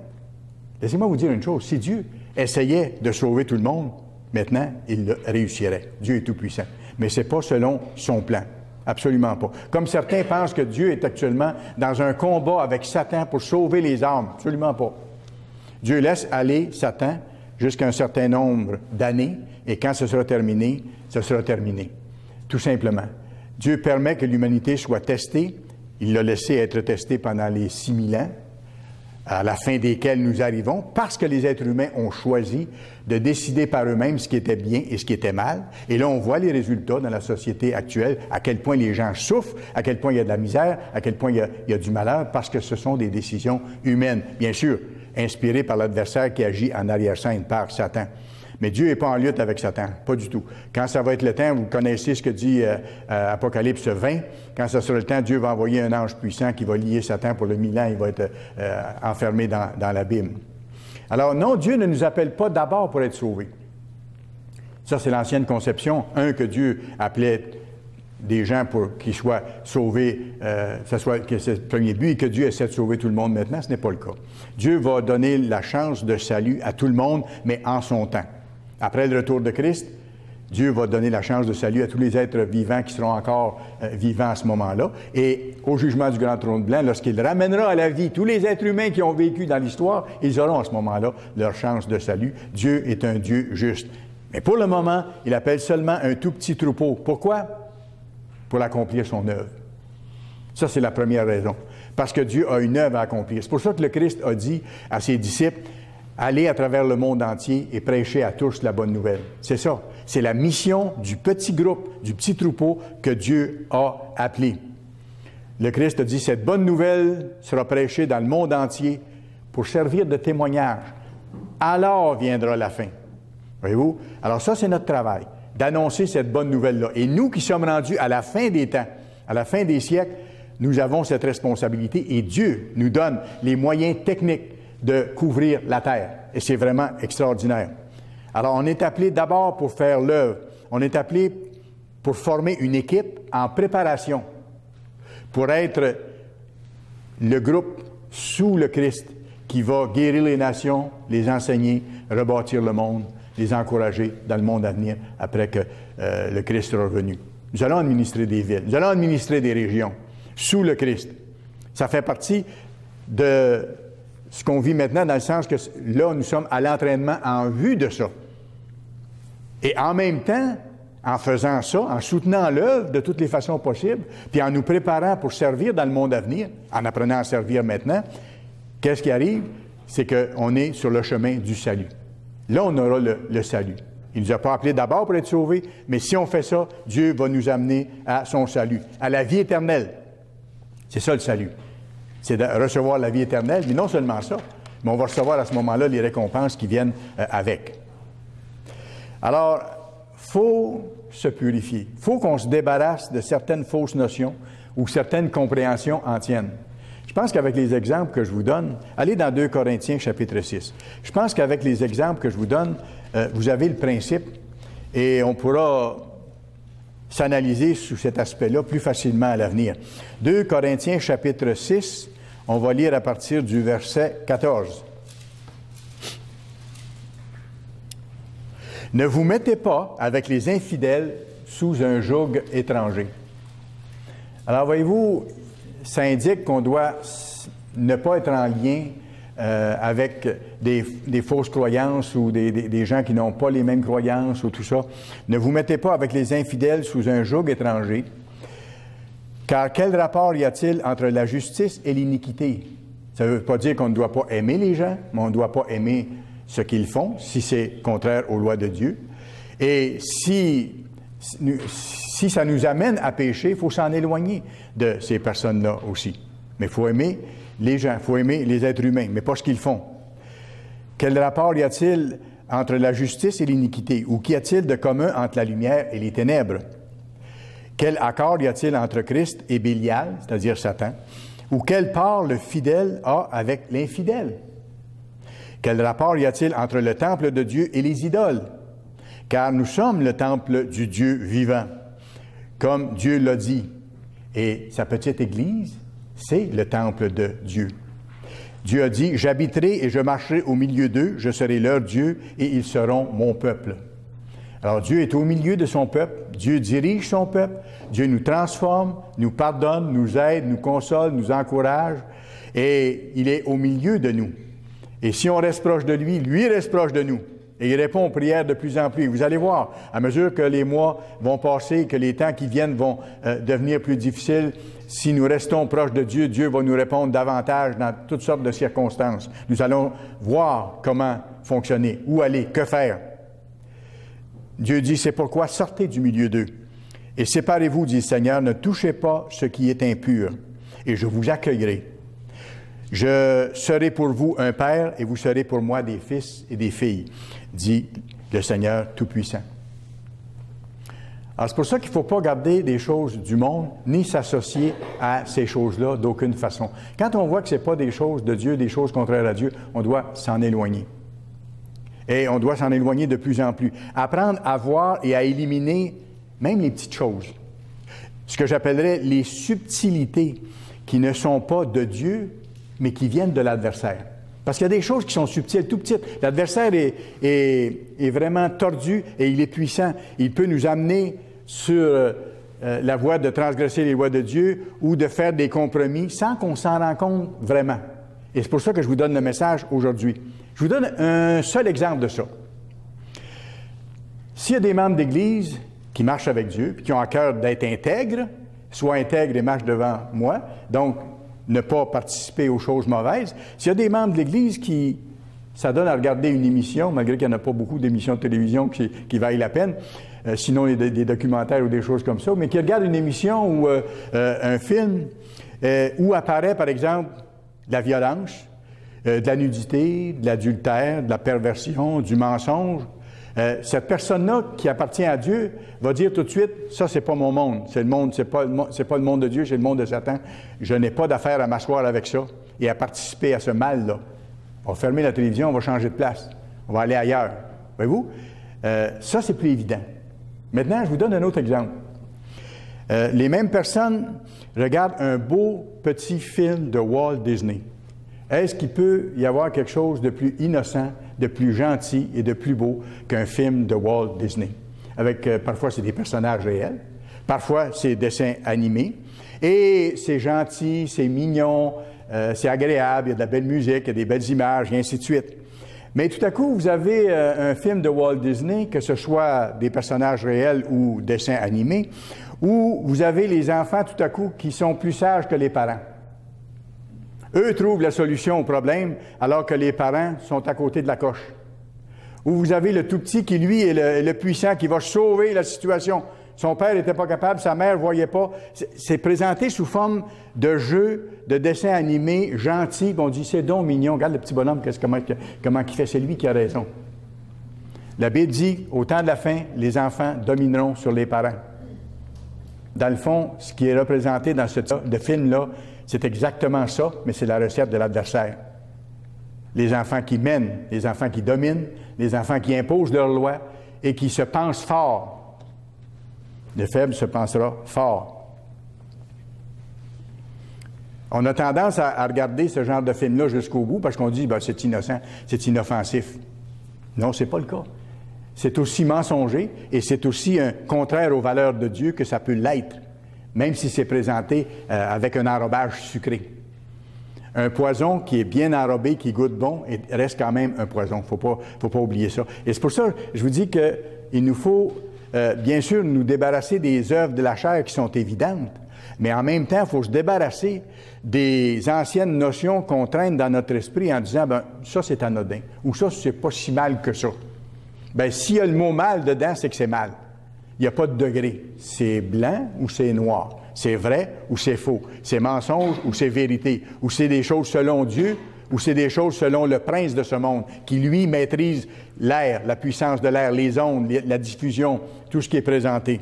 Laissez-moi vous dire une chose, si Dieu essayait de sauver tout le monde, maintenant, il le réussirait. Dieu est tout-puissant. Mais ce n'est pas selon son plan. Absolument pas. Comme certains pensent que Dieu est actuellement dans un combat avec Satan pour sauver les âmes. Absolument pas. Dieu laisse aller Satan jusqu'à un certain nombre d'années, et quand ce sera terminé, ce sera terminé. Tout simplement. Dieu permet que l'humanité soit testée. Il l'a laissé être testé pendant les 6000 ans, à la fin desquels nous arrivons, parce que les êtres humains ont choisi de décider par eux-mêmes ce qui était bien et ce qui était mal. Et là, on voit les résultats dans la société actuelle, à quel point les gens souffrent, à quel point il y a de la misère, à quel point il y a du malheur, parce que ce sont des décisions humaines. Bien sûr, inspirées par l'adversaire qui agit en arrière-scène par Satan. Mais Dieu n'est pas en lutte avec Satan, pas du tout. Quand ça va être le temps, vous connaissez ce que dit Apocalypse 20, quand ça sera le temps, Dieu va envoyer un ange puissant qui va lier Satan pour le 1000 ans, il va être enfermé dans l'abîme. Alors non, Dieu ne nous appelle pas d'abord pour être sauvés. Ça, c'est l'ancienne conception. Que Dieu appelait des gens pour qu'ils soient sauvés, que c'est le premier but, et que Dieu essaie de sauver tout le monde maintenant, ce n'est pas le cas. Dieu va donner la chance de salut à tout le monde, mais en son temps. Après le retour de Christ, Dieu va donner la chance de salut à tous les êtres vivants qui seront encore vivants à ce moment-là. Et au jugement du grand trône blanc, lorsqu'il ramènera à la vie tous les êtres humains qui ont vécu dans l'histoire, ils auront à ce moment-là leur chance de salut. Dieu est un Dieu juste. Mais pour le moment, il appelle seulement un tout petit troupeau. Pourquoi? Pour accomplir son œuvre. Ça, c'est la première raison. Parce que Dieu a une œuvre à accomplir. C'est pour ça que le Christ a dit à ses disciples, allez à travers le monde entier et prêchez à tous la bonne nouvelle. C'est ça. C'est la mission du petit groupe, du petit troupeau que Dieu a appelé. Le Christ a dit, cette bonne nouvelle sera prêchée dans le monde entier pour servir de témoignage. Alors viendra la fin. Voyez-vous? Alors ça, c'est notre travail, d'annoncer cette bonne nouvelle-là. Et nous qui sommes rendus à la fin des temps, à la fin des siècles, nous avons cette responsabilité et Dieu nous donne les moyens techniques de couvrir la terre. Et c'est vraiment extraordinaire. Alors, on est appelé d'abord pour faire l'œuvre. On est appelé pour former une équipe en préparation, pour être le groupe sous le Christ qui va guérir les nations, les enseigner, rebâtir le monde, les encourager dans le monde à venir après que le Christ sera revenu. Nous allons administrer des villes, nous allons administrer des régions sous le Christ. Ça fait partie de ce qu'on vit maintenant dans le sens que là, nous sommes à l'entraînement en vue de ça. Et en même temps, en faisant ça, en soutenant l'œuvre de toutes les façons possibles, puis en nous préparant pour servir dans le monde à venir, en apprenant à servir maintenant, qu'est-ce qui arrive? C'est qu'on est sur le chemin du salut. Là, on aura le salut. Il ne nous a pas appelés d'abord pour être sauvés, mais si on fait ça, Dieu va nous amener à son salut, à la vie éternelle. C'est ça le salut. C'est de recevoir la vie éternelle, mais non seulement ça, mais on va recevoir à ce moment-là les récompenses qui viennent avec. Alors, il faut se purifier. Il faut qu'on se débarrasse de certaines fausses notions ou certaines compréhensions anciennes. Je pense qu'avec les exemples que je vous donne, allez dans 2 Corinthiens chapitre 6. Je pense qu'avec les exemples que je vous donne, vous avez le principe et on pourra s'analyser sous cet aspect-là plus facilement à l'avenir. 2 Corinthiens chapitre 6, on va lire à partir du verset 14. Ne vous mettez pas avec les infidèles sous un joug étranger. Alors, voyez-vous, ça indique qu'on doit ne pas être en lien avec des fausses croyances ou des gens qui n'ont pas les mêmes croyances ou tout ça. Ne vous mettez pas avec les infidèles sous un joug étranger, car quel rapport y a-t-il entre la justice et l'iniquité? Ça ne veut pas dire qu'on ne doit pas aimer les gens, mais on ne doit pas aimer ce qu'ils font, si c'est contraire aux lois de Dieu. Et si ça nous amène à pécher, il faut s'en éloigner de ces personnes-là aussi. Mais il faut aimer les gens, il faut aimer les êtres humains, mais pas ce qu'ils font. Quel rapport y a-t-il entre la justice et l'iniquité? Ou qu'y a-t-il de commun entre la lumière et les ténèbres? Quel accord y a-t-il entre Christ et Bélial, c'est-à-dire Satan? Ou quelle part le fidèle a avec l'infidèle? Quel rapport y a-t-il entre le temple de Dieu et les idoles? Car nous sommes le temple du Dieu vivant, comme Dieu l'a dit. Et sa petite Église, c'est le temple de Dieu. Dieu a dit, « J'habiterai et je marcherai au milieu d'eux, je serai leur Dieu et ils seront mon peuple. » Alors Dieu est au milieu de son peuple, Dieu dirige son peuple, Dieu nous transforme, nous pardonne, nous aide, nous console, nous encourage, et il est au milieu de nous. Et si on reste proche de lui reste proche de nous. Et il répond aux prières de plus en plus. Vous allez voir, à mesure que les mois vont passer, que les temps qui viennent vont devenir plus difficiles, si nous restons proches de Dieu, Dieu va nous répondre davantage dans toutes sortes de circonstances. Nous allons voir comment fonctionner, où aller, que faire. Dieu dit, c'est pourquoi sortez du milieu d'eux. Et séparez-vous, dit le Seigneur, ne touchez pas ce qui est impur, et je vous accueillerai. Je serai pour vous un père et vous serez pour moi des fils et des filles, dit le Seigneur Tout-Puissant. Alors, c'est pour ça qu'il ne faut pas garder des choses du monde, ni s'associer à ces choses-là d'aucune façon. Quand on voit que ce n'est pas des choses de Dieu, des choses contraires à Dieu, on doit s'en éloigner. Et on doit s'en éloigner de plus en plus. Apprendre à voir et à éliminer même les petites choses. Ce que j'appellerais les subtilités qui ne sont pas de Dieu, mais qui viennent de l'adversaire. Parce qu'il y a des choses qui sont subtiles, tout petites. L'adversaire est vraiment tordu et il est puissant. Il peut nous amener sur la voie de transgresser les lois de Dieu ou de faire des compromis sans qu'on s'en rende compte vraiment. Et c'est pour ça que je vous donne le message aujourd'hui. Je vous donne un seul exemple de ça. S'il y a des membres d'Église qui marchent avec Dieu, puis qui ont à cœur d'être intègres, soient intègres et marchent devant moi, donc ne pas participer aux choses mauvaises. S'il y a des membres de l'Église qui s'adonnent à regarder une émission, malgré qu'il n'y en a pas beaucoup d'émissions de télévision qui valent la peine, sinon des documentaires ou des choses comme ça, mais qui regardent une émission ou un film où apparaît, par exemple, de la violence, de la nudité, de l'adultère, de la perversion, du mensonge, cette personne-là qui appartient à Dieu va dire tout de suite, ça, c'est pas mon monde. C'est pas le monde de Dieu, c'est le monde de Satan. Je n'ai pas d'affaire à m'asseoir avec ça et à participer à ce mal-là. On va fermer la télévision, on va changer de place. On va aller ailleurs. Voyez-vous? Ça, c'est plus évident. Maintenant, je vous donne un autre exemple. Les mêmes personnes regardent un beau petit film de Walt Disney. Est-ce qu'il peut y avoir quelque chose de plus innocent, de plus gentil et de plus beau qu'un film de Walt Disney? Avec, parfois, c'est des personnages réels, parfois, c'est des dessins animés, et c'est gentil, c'est mignon, c'est agréable, il y a de la belle musique, il y a des belles images, et ainsi de suite. Mais tout à coup, vous avez un film de Walt Disney, que ce soit des personnages réels ou dessins animés, où vous avez les enfants, tout à coup, qui sont plus sages que les parents. Eux trouvent la solution au problème, alors que les parents sont à côté de la coche. Ou vous avez le tout petit qui, lui, est le puissant, qui va sauver la situation. Son père n'était pas capable, sa mère ne voyait pas. C'est présenté sous forme de jeu, de dessin animé, gentil. On dit, c'est donc mignon. Regarde le petit bonhomme, comment il fait. C'est lui qui a raison. La Bible dit, au temps de la fin, les enfants domineront sur les parents. Dans le fond, ce qui est représenté dans ce film-là, c'est exactement ça, mais c'est la recette de l'adversaire. Les enfants qui mènent, les enfants qui dominent, les enfants qui imposent leurs lois et qui se pensent forts. Le faible se pensera fort. On a tendance à regarder ce genre de film-là jusqu'au bout parce qu'on dit, c'est innocent, c'est inoffensif. Non, c'est pas le cas. C'est aussi mensonger et c'est aussi un contraire aux valeurs de Dieu que ça peut l'être, même si c'est présenté avec un enrobage sucré. Un poison qui est bien enrobé, qui goûte bon, reste quand même un poison. Faut pas oublier ça. Et c'est pour ça que je vous dis qu'il nous faut, bien sûr, nous débarrasser des œuvres de la chair qui sont évidentes, mais en même temps, il faut se débarrasser des anciennes notions qu'on traîne dans notre esprit en disant, ça c'est anodin, ou ça c'est pas si mal que ça. S'il y a le mot mal dedans, c'est que c'est mal. Il n'y a pas de degré. C'est blanc ou c'est noir. C'est vrai ou c'est faux. C'est mensonge ou c'est vérité. Ou c'est des choses selon Dieu ou c'est des choses selon le prince de ce monde qui, lui, maîtrise l'air, la puissance de l'air, les ondes, la diffusion, tout ce qui est présenté.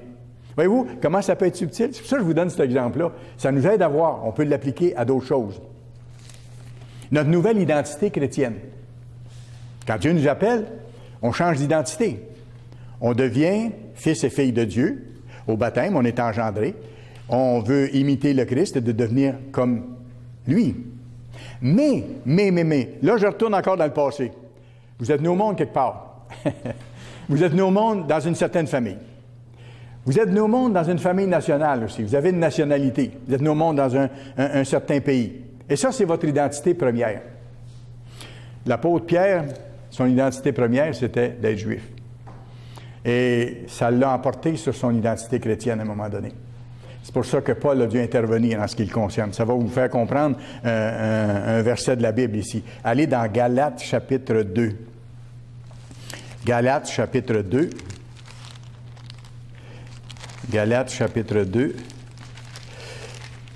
Voyez-vous comment ça peut être subtil? C'est pour ça que je vous donne cet exemple-là. Ça nous aide à voir. On peut l'appliquer à d'autres choses. Notre nouvelle identité chrétienne. Quand Dieu nous appelle, on change d'identité. On devient fils et fille de Dieu. Au baptême, on est engendré. On veut imiter le Christ et de devenir comme lui. Mais, là, je retourne encore dans le passé. Vous êtes venu au monde quelque part. Vous êtes venu au monde dans une certaine famille. Vous êtes venu au monde dans une famille nationale aussi. Vous avez une nationalité. Vous êtes venu au monde dans un certain pays. Et ça, c'est votre identité première. L'apôtre Pierre, son identité première, c'était d'être juif. Et ça l'a emporté sur son identité chrétienne à un moment donné. C'est pour ça que Paul a dû intervenir en ce qui le concerne. Ça va vous faire comprendre un verset de la Bible ici. Allez dans Galates chapitre 2. Galates chapitre 2. Galates chapitre 2.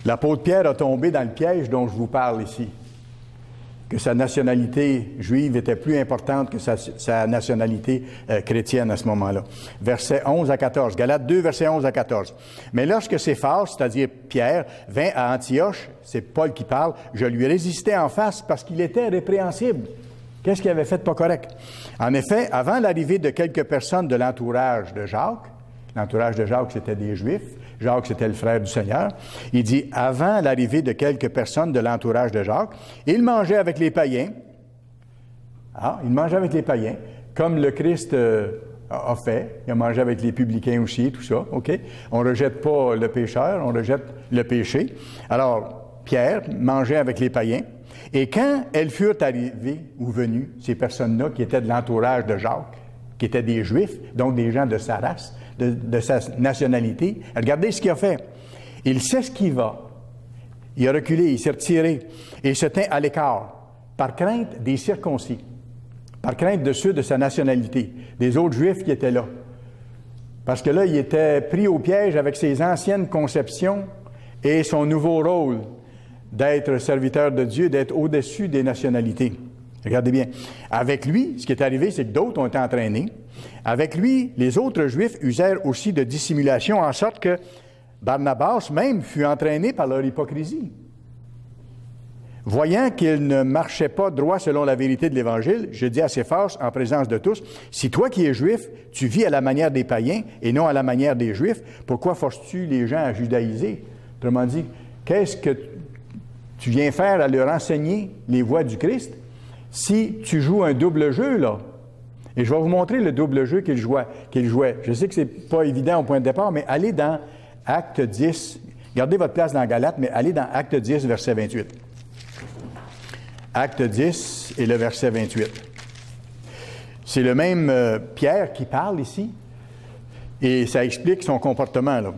L'apôtre Pierre a tombé dans le piège dont je vous parle ici. que sa nationalité juive était plus importante que sa nationalité chrétienne à ce moment-là. Versets 11 à 14. Galates 2, versets 11 à 14. Mais lorsque Céphas, c'est-à-dire Pierre, vint à Antioche, c'est Paul qui parle, je lui résistais en face parce qu'il était répréhensible. Qu'est-ce qu'il avait fait de pas correct? En effet, avant l'arrivée de quelques personnes de l'entourage de Jacques, l'entourage de Jacques, c'était des Juifs, Jacques, c'était le frère du Seigneur. Il dit, avant l'arrivée de quelques personnes de l'entourage de Jacques, il mangeait avec les païens. Ah, il mangeait avec les païens, comme le Christ a fait. Il a mangé avec les publicains aussi, tout ça, OK? On ne rejette pas le pécheur, on rejette le péché. Alors, Pierre mangeait avec les païens. Et quand elles furent arrivées ou venues, ces personnes-là qui étaient de l'entourage de Jacques, qui étaient des Juifs, donc des gens de sa race, de sa nationalité. Regardez ce qu'il a fait. Il s'esquiva. Il a reculé, il s'est retiré et se tint à l'écart par crainte des circoncis, par crainte de ceux de sa nationalité, des autres Juifs qui étaient là. Parce que là, il était pris au piège avec ses anciennes conceptions et son nouveau rôle d'être serviteur de Dieu, d'être au-dessus des nationalités. Regardez bien. Avec lui, ce qui est arrivé, c'est que d'autres ont été entraînés. Avec lui, les autres Juifs usèrent aussi de dissimulation, en sorte que Barnabas même fut entraîné par leur hypocrisie. Voyant qu'il ne marchait pas droit selon la vérité de l'Évangile, je dis à Céphas, en présence de tous, si toi qui es Juif, tu vis à la manière des païens et non à la manière des Juifs, pourquoi forces-tu les gens à judaïser? Autrement dit, qu'est-ce que tu viens faire à leur enseigner les voies du Christ? Si tu joues un double jeu, là, et je vais vous montrer le double jeu qu'il jouait. Je sais que ce n'est pas évident au point de départ, mais allez dans Acte 10. Gardez votre place dans Galates, mais allez dans Acte 10, verset 28. Acte 10 et le verset 28. C'est le même Pierre qui parle ici, et ça explique son comportement, là.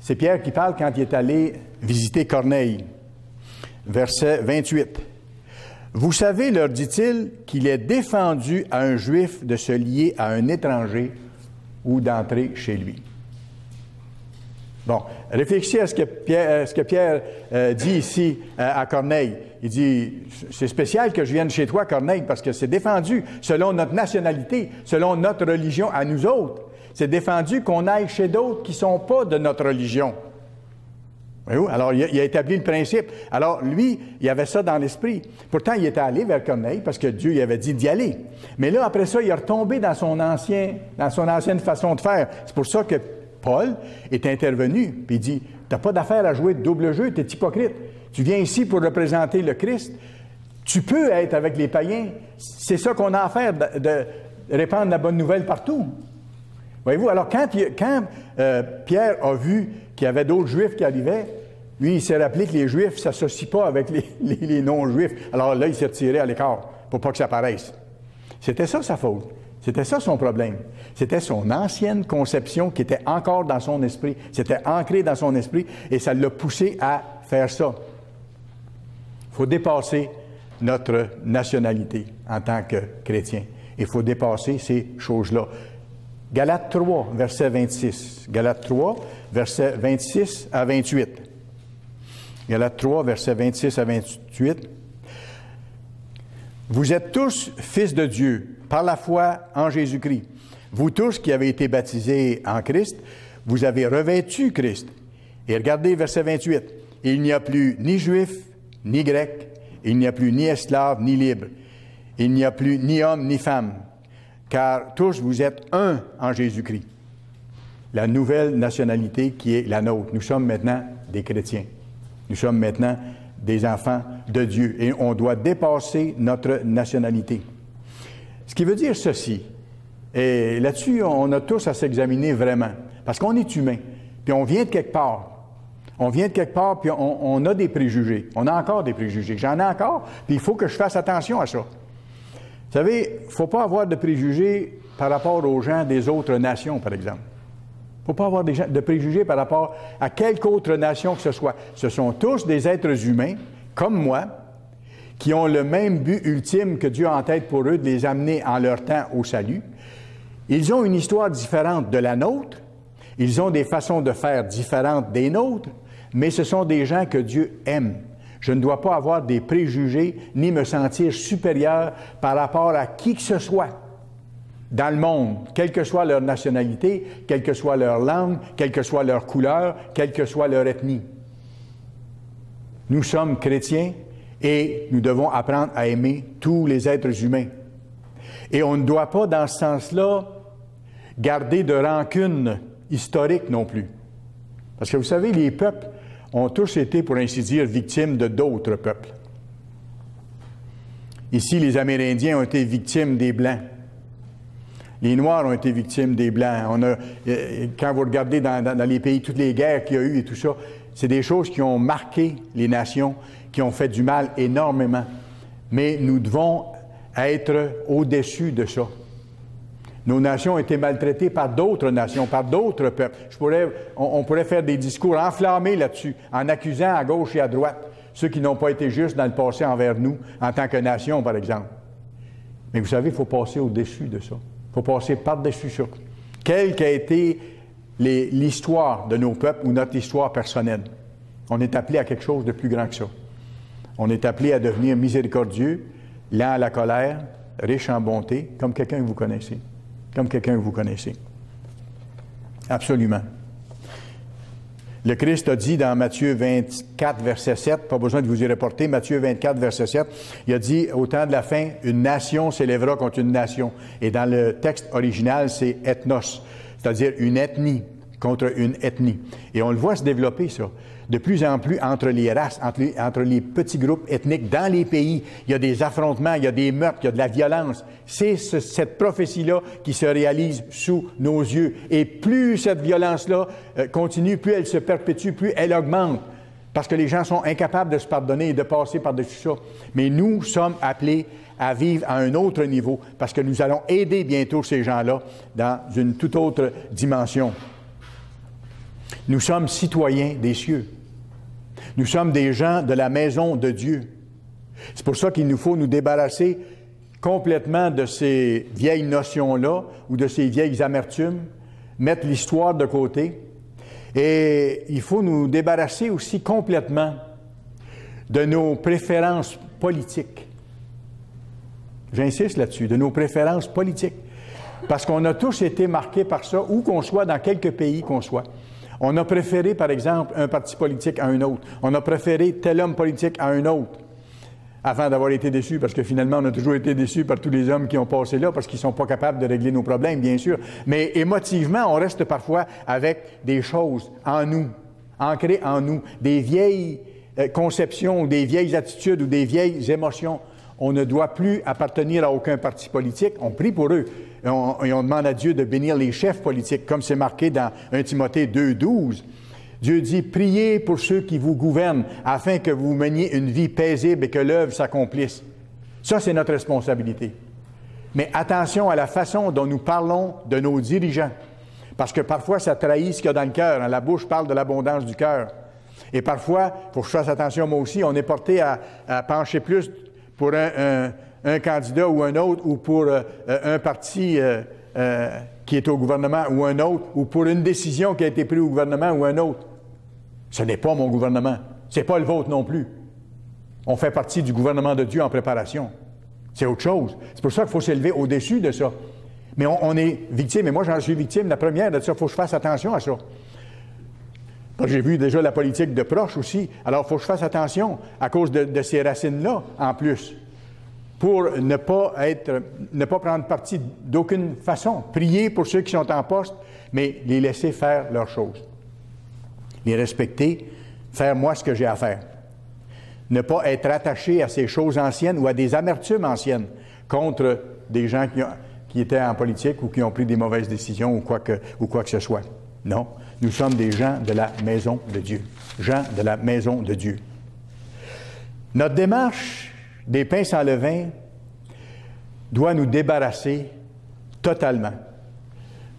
C'est Pierre qui parle quand il est allé visiter Corneille. Verset 28. Vous savez, leur dit-il, qu'il est défendu à un Juif de se lier à un étranger ou d'entrer chez lui. Bon, réfléchissez à ce que Pierre dit ici à Corneille. Il dit, c'est spécial que je vienne chez toi, Corneille, parce que c'est défendu selon notre nationalité, selon notre religion à nous autres. C'est défendu qu'on aille chez d'autres qui ne sont pas de notre religion. Voyez-vous? Alors, il a établi le principe. Alors, lui, il avait ça dans l'esprit. Pourtant, il était allé vers Corneille parce que Dieu lui avait dit d'y aller. Mais là, après ça, il est retombé dans son ancienne façon de faire. C'est pour ça que Paul est intervenu. Puis il dit, tu n'as pas d'affaire à jouer de double jeu, tu es hypocrite. Tu viens ici pour représenter le Christ. Tu peux être avec les païens. C'est ça qu'on a à faire, de répandre la bonne nouvelle partout. Voyez-vous? Alors, quand Pierre a vu qu'il y avait d'autres Juifs qui arrivaient, lui, il s'est rappelé que les Juifs ne s'associent pas avec les non-Juifs. Alors là, il s'est retiré à l'écart pour pas que ça paraisse. C'était ça sa faute. C'était ça son problème. C'était son ancienne conception qui était encore dans son esprit. C'était ancré dans son esprit et ça l'a poussé à faire ça. Il faut dépasser notre nationalité en tant que chrétien. Il faut dépasser ces choses-là. Galates 3, verset 26. Galates 3, verset 26 à 28. Galates 3, verset 26 à 28. Vous êtes tous fils de Dieu par la foi en Jésus-Christ. Vous tous qui avez été baptisés en Christ, vous avez revêtu Christ. Et regardez verset 28. Il n'y a plus ni juif, ni grec. Il n'y a plus ni esclave, ni libre. Il n'y a plus ni homme, ni femme. Car tous vous êtes un en Jésus-Christ. La nouvelle nationalité qui est la nôtre. Nous sommes maintenant des chrétiens. Nous sommes maintenant des enfants de Dieu. Et on doit dépasser notre nationalité. Ce qui veut dire ceci. Et là-dessus, on a tous à s'examiner vraiment. Parce qu'on est humain. Puis on vient de quelque part. On vient de quelque part, puis on a des préjugés. On a encore des préjugés. J'en ai encore, puis il faut que je fasse attention à ça. Vous savez, il ne faut pas avoir de préjugés par rapport aux gens des autres nations, par exemple. Il ne faut pas avoir de préjugés par rapport à quelque autre nation que ce soit. Ce sont tous des êtres humains, comme moi, qui ont le même but ultime que Dieu a en tête pour eux, de les amener en leur temps au salut. Ils ont une histoire différente de la nôtre. Ils ont des façons de faire différentes des nôtres, mais ce sont des gens que Dieu aime. Je ne dois pas avoir des préjugés ni me sentir supérieur par rapport à qui que ce soit dans le monde, quelle que soit leur nationalité, quelle que soit leur langue, quelle que soit leur couleur, quelle que soit leur ethnie. Nous sommes chrétiens et nous devons apprendre à aimer tous les êtres humains. Et on ne doit pas, dans ce sens-là, garder de rancune historique non plus. Parce que vous savez, les peuples ont tous été, pour ainsi dire, victimes de d'autres peuples. Ici, les Amérindiens ont été victimes des Blancs. Les Noirs ont été victimes des Blancs. Quand vous regardez dans les pays, toutes les guerres qu'il y a eu et tout ça, c'est des choses qui ont marqué les nations, qui ont fait du mal énormément. Mais nous devons être au-dessus de ça. Nos nations ont été maltraitées par d'autres nations, par d'autres peuples. On pourrait faire des discours enflammés là-dessus, en accusant à gauche et à droite ceux qui n'ont pas été justes dans le passé envers nous, en tant que nation, par exemple. Mais vous savez, il faut passer au-dessus de ça. Il faut passer par-dessus ça. Quelle qu'a été l'histoire de nos peuples ou notre histoire personnelle, on est appelé à quelque chose de plus grand que ça. On est appelé à devenir miséricordieux, lent à la colère, riche en bonté, comme quelqu'un que vous connaissez. Comme quelqu'un que vous connaissez. Absolument. Le Christ a dit dans Matthieu 24, verset 7, pas besoin de vous y reporter, Matthieu 24, verset 7, il a dit, au temps de la fin, une nation s'élèvera contre une nation. Et dans le texte original, c'est ethnos, c'est-à-dire une ethnie contre une ethnie. Et on le voit se développer, ça. De plus en plus entre les races, entre les petits groupes ethniques dans les pays, il y a des affrontements, il y a des meurtres, il y a de la violence. C'est cette prophétie-là qui se réalise sous nos yeux. Et plus cette violence-là continue, plus elle se perpétue, plus elle augmente. Parce que les gens sont incapables de se pardonner et de passer par-dessus ça. Mais nous sommes appelés à vivre à un autre niveau, parce que nous allons aider bientôt ces gens-là dans une toute autre dimension. Nous sommes citoyens des cieux. Nous sommes des gens de la maison de Dieu. C'est pour ça qu'il nous faut nous débarrasser complètement de ces vieilles notions-là ou de ces vieilles amertumes, mettre l'histoire de côté. Et il faut nous débarrasser aussi complètement de nos préférences politiques. J'insiste là-dessus, de nos préférences politiques. Parce qu'on a tous été marqués par ça, où qu'on soit, dans quelques pays qu'on soit. On a préféré, par exemple, un parti politique à un autre. On a préféré tel homme politique à un autre, avant d'avoir été déçus, parce que finalement, on a toujours été déçus par tous les hommes qui ont passé là, parce qu'ils ne sont pas capables de régler nos problèmes, bien sûr. Mais émotivement, on reste parfois avec des choses en nous, ancrées en nous, des vieilles conceptions, des vieilles attitudes ou des vieilles émotions. On ne doit plus appartenir à aucun parti politique. On prie pour eux. Et on demande à Dieu de bénir les chefs politiques, comme c'est marqué dans 1 Timothée 2,12. Dieu dit, priez pour ceux qui vous gouvernent, afin que vous meniez une vie paisible et que l'œuvre s'accomplisse. Ça, c'est notre responsabilité. Mais attention à la façon dont nous parlons de nos dirigeants, parce que parfois, ça trahit ce qu'il y a dans le cœur. La bouche parle de l'abondance du cœur. Et parfois, il faut que je fasse attention moi aussi, on est porté à pencher plus pour un candidat ou un autre, ou pour un parti qui est au gouvernement ou un autre, ou pour une décision qui a été prise au gouvernement ou un autre. Ce n'est pas mon gouvernement. Ce n'est pas le vôtre non plus. On fait partie du gouvernement de Dieu en préparation. C'est autre chose. C'est pour ça qu'il faut s'élever au-dessus de ça. Mais on est victime, et moi j'en suis victime, la première de ça, il faut que je fasse attention à ça. Parce que j'ai vu déjà la politique de proche aussi, alors il faut que je fasse attention à cause de ces racines-là en plus, pour ne pas prendre parti d'aucune façon. Prier pour ceux qui sont en poste, mais les laisser faire leurs choses. Les respecter, faire moi ce que j'ai à faire. Ne pas être attaché à ces choses anciennes ou à des amertumes anciennes contre des gens qui étaient en politique ou qui ont pris des mauvaises décisions ou quoi que ce soit. Non, nous sommes des gens de la maison de Dieu. Gens de la maison de Dieu. Notre démarche des pains sans levain doit nous débarrasser totalement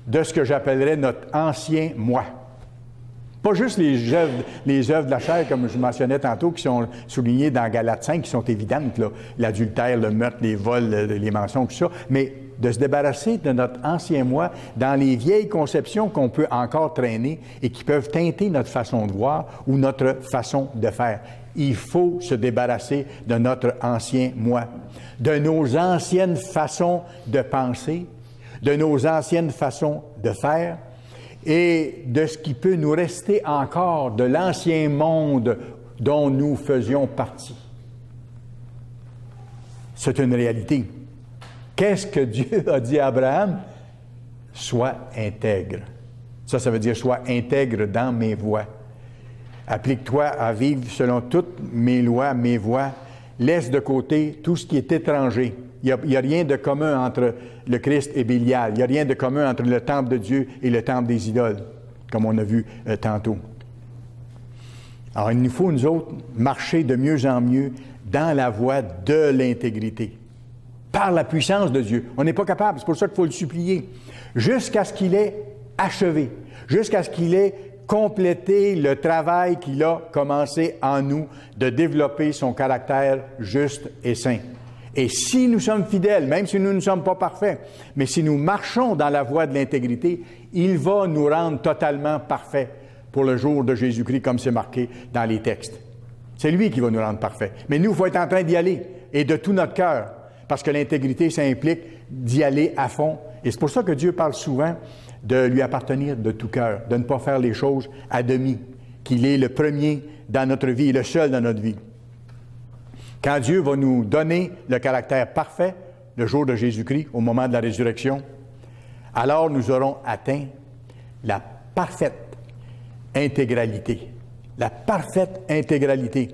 de ce que j'appellerais notre ancien moi. Pas juste les œuvres de la chair, comme je mentionnais tantôt, qui sont soulignées dans Galates 5, qui sont évidentes, là, l'adultère, le meurtre, les vols, les mensonges, tout ça, mais de se débarrasser de notre ancien moi dans les vieilles conceptions qu'on peut encore traîner et qui peuvent teinter notre façon de voir ou notre façon de faire. Il faut se débarrasser de notre ancien moi, de nos anciennes façons de penser, de nos anciennes façons de faire et de ce qui peut nous rester encore de l'ancien monde dont nous faisions partie. C'est une réalité. Qu'est-ce que Dieu a dit à Abraham? Sois intègre. Ça veut dire sois intègre dans mes voies. Applique-toi à vivre selon toutes mes lois, mes voies. Laisse de côté tout ce qui est étranger. Il n'y a rien de commun entre le Christ et Bélial. Il n'y a rien de commun entre le temple de Dieu et le temple des idoles, comme on a vu tantôt. Alors, il nous faut, nous autres, marcher de mieux en mieux dans la voie de l'intégrité, par la puissance de Dieu. On n'est pas capable, c'est pour ça qu'il faut le supplier, jusqu'à ce qu'il ait achevé, jusqu'à ce qu'il ait complété le travail qu'il a commencé en nous de développer son caractère juste et saint. Et si nous sommes fidèles, même si nous ne sommes pas parfaits, mais si nous marchons dans la voie de l'intégrité, il va nous rendre totalement parfaits pour le jour de Jésus-Christ, comme c'est marqué dans les textes. C'est lui qui va nous rendre parfaits. Mais nous, il faut être en train d'y aller, et de tout notre cœur, parce que l'intégrité, ça implique d'y aller à fond. Et c'est pour ça que Dieu parle souvent de lui appartenir de tout cœur, de ne pas faire les choses à demi, qu'il est le premier dans notre vie, le seul dans notre vie. Quand Dieu va nous donner le caractère parfait, le jour de Jésus-Christ, au moment de la résurrection, alors nous aurons atteint la parfaite intégralité. La parfaite intégralité.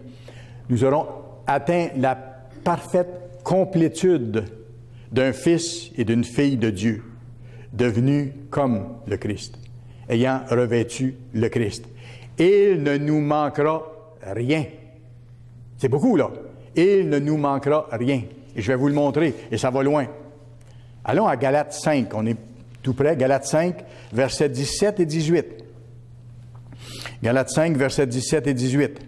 Nous aurons atteint la parfaite complétude d'un fils et d'une fille de Dieu, devenus comme le Christ, ayant revêtu le Christ. Il ne nous manquera rien. C'est beaucoup, là. Il ne nous manquera rien. Et je vais vous le montrer, et ça va loin. Allons à Galates 5, on est tout près, Galates 5, versets 17 et 18. Galates 5, versets 17 et 18.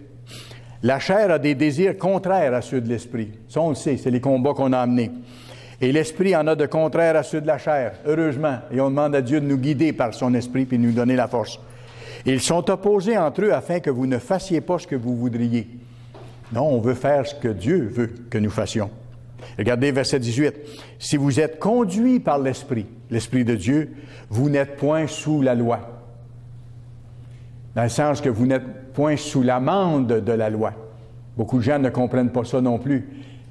La chair a des désirs contraires à ceux de l'esprit. Ça, on le sait, c'est les combats qu'on a amenés. Et l'esprit en a de contraires à ceux de la chair, heureusement. Et on demande à Dieu de nous guider par son esprit puis de nous donner la force. Ils sont opposés entre eux afin que vous ne fassiez pas ce que vous voudriez. Non, on veut faire ce que Dieu veut que nous fassions. Regardez verset 18. Si vous êtes conduits par l'Esprit, l'Esprit de Dieu, vous n'êtes point sous la loi. Dans le sens que vous n'êtes point sous l'amende de la loi. Beaucoup de gens ne comprennent pas ça non plus.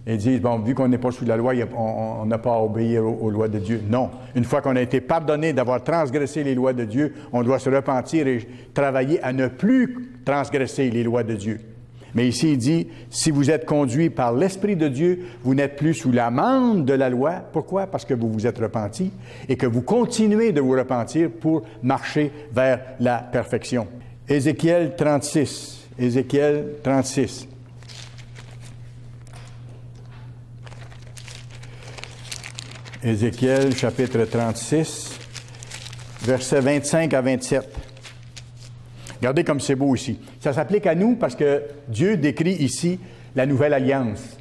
Ils disent, bon, vu qu'on n'est pas sous la loi, on n'a pas à obéir aux lois de Dieu. Non. Une fois qu'on a été pardonné d'avoir transgressé les lois de Dieu, on doit se repentir et travailler à ne plus transgresser les lois de Dieu. Mais ici, il dit, si vous êtes conduits par l'Esprit de Dieu, vous n'êtes plus sous l'amende de la loi. Pourquoi? Parce que vous vous êtes repentis et que vous continuez de vous repentir pour marcher vers la perfection. Ézéchiel 36. Ézéchiel 36. Ézéchiel, chapitre 36, versets 25 à 27. Regardez comme c'est beau ici. Ça s'applique à nous parce que Dieu décrit ici la nouvelle alliance.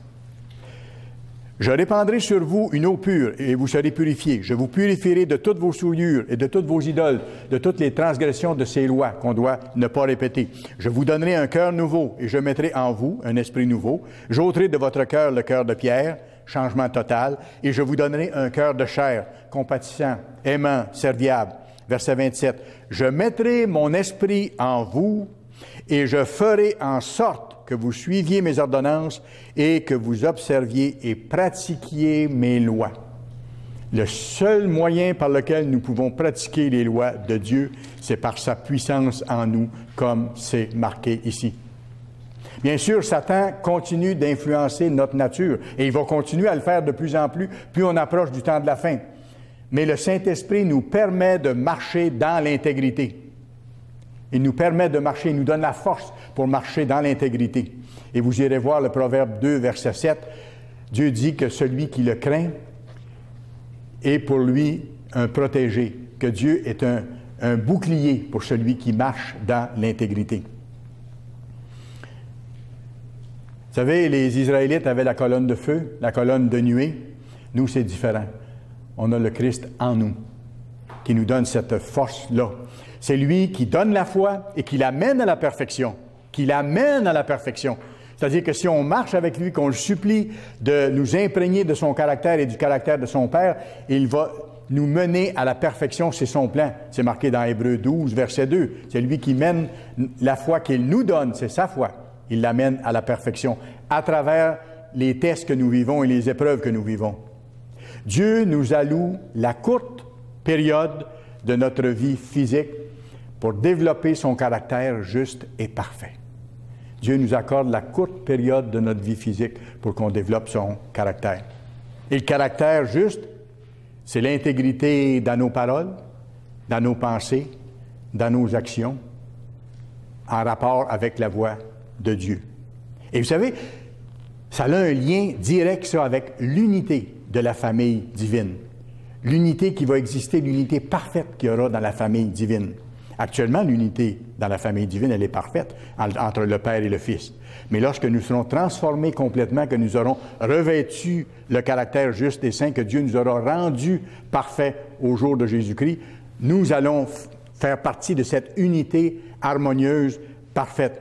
Je répandrai sur vous une eau pure et vous serez purifiés. Je vous purifierai de toutes vos souillures et de toutes vos idoles, de toutes les transgressions de ces lois qu'on doit ne pas répéter. Je vous donnerai un cœur nouveau et je mettrai en vous un esprit nouveau. J'ôterai de votre cœur le cœur de pierre, changement total, et je vous donnerai un cœur de chair, compatissant, aimant, serviable. Verset 27. Je mettrai mon esprit en vous et je ferai en sorte que vous suiviez mes ordonnances et que vous observiez et pratiquiez mes lois. Le seul moyen par lequel nous pouvons pratiquer les lois de Dieu, c'est par sa puissance en nous, comme c'est marqué ici. Bien sûr, Satan continue d'influencer notre nature et il va continuer à le faire de plus en plus on approche du temps de la fin. Mais le Saint-Esprit nous permet de marcher dans l'intégrité. Il nous permet de marcher, il nous donne la force pour marcher dans l'intégrité. Et vous irez voir le Proverbe 2, verset 7. Dieu dit que celui qui le craint est pour lui un protégé, que Dieu est un bouclier pour celui qui marche dans l'intégrité. Vous savez, les Israélites avaient la colonne de feu, la colonne de nuée. Nous, c'est différent. on a le Christ en nous, qui nous donne cette force-là. C'est lui qui donne la foi et qui l'amène à la perfection. Qui l'amène à la perfection. C'est-à-dire que si on marche avec lui, qu'on le supplie de nous imprégner de son caractère et du caractère de son Père, il va nous mener à la perfection, c'est son plan. C'est marqué dans Hébreux 12, verset 2. C'est lui qui mène la foi qu'il nous donne, c'est sa foi. Il l'amène à la perfection à travers les tests que nous vivons et les épreuves que nous vivons. Dieu nous alloue la courte période de notre vie physique pour développer son caractère juste et parfait. Dieu nous accorde la courte période de notre vie physique pour qu'on développe son caractère. Et le caractère juste, c'est l'intégrité dans nos paroles, dans nos pensées, dans nos actions, en rapport avec la voix de Dieu. Et vous savez, ça a un lien direct, ça, avec l'unité de la famille divine. L'unité qui va exister, l'unité parfaite qu'il y aura dans la famille divine. Actuellement, l'unité dans la famille divine, elle est parfaite entre le Père et le Fils. Mais lorsque nous serons transformés complètement, que nous aurons revêtu le caractère juste et saint, que Dieu nous aura rendu parfait au jour de Jésus-Christ, nous allons faire partie de cette unité harmonieuse, parfaite.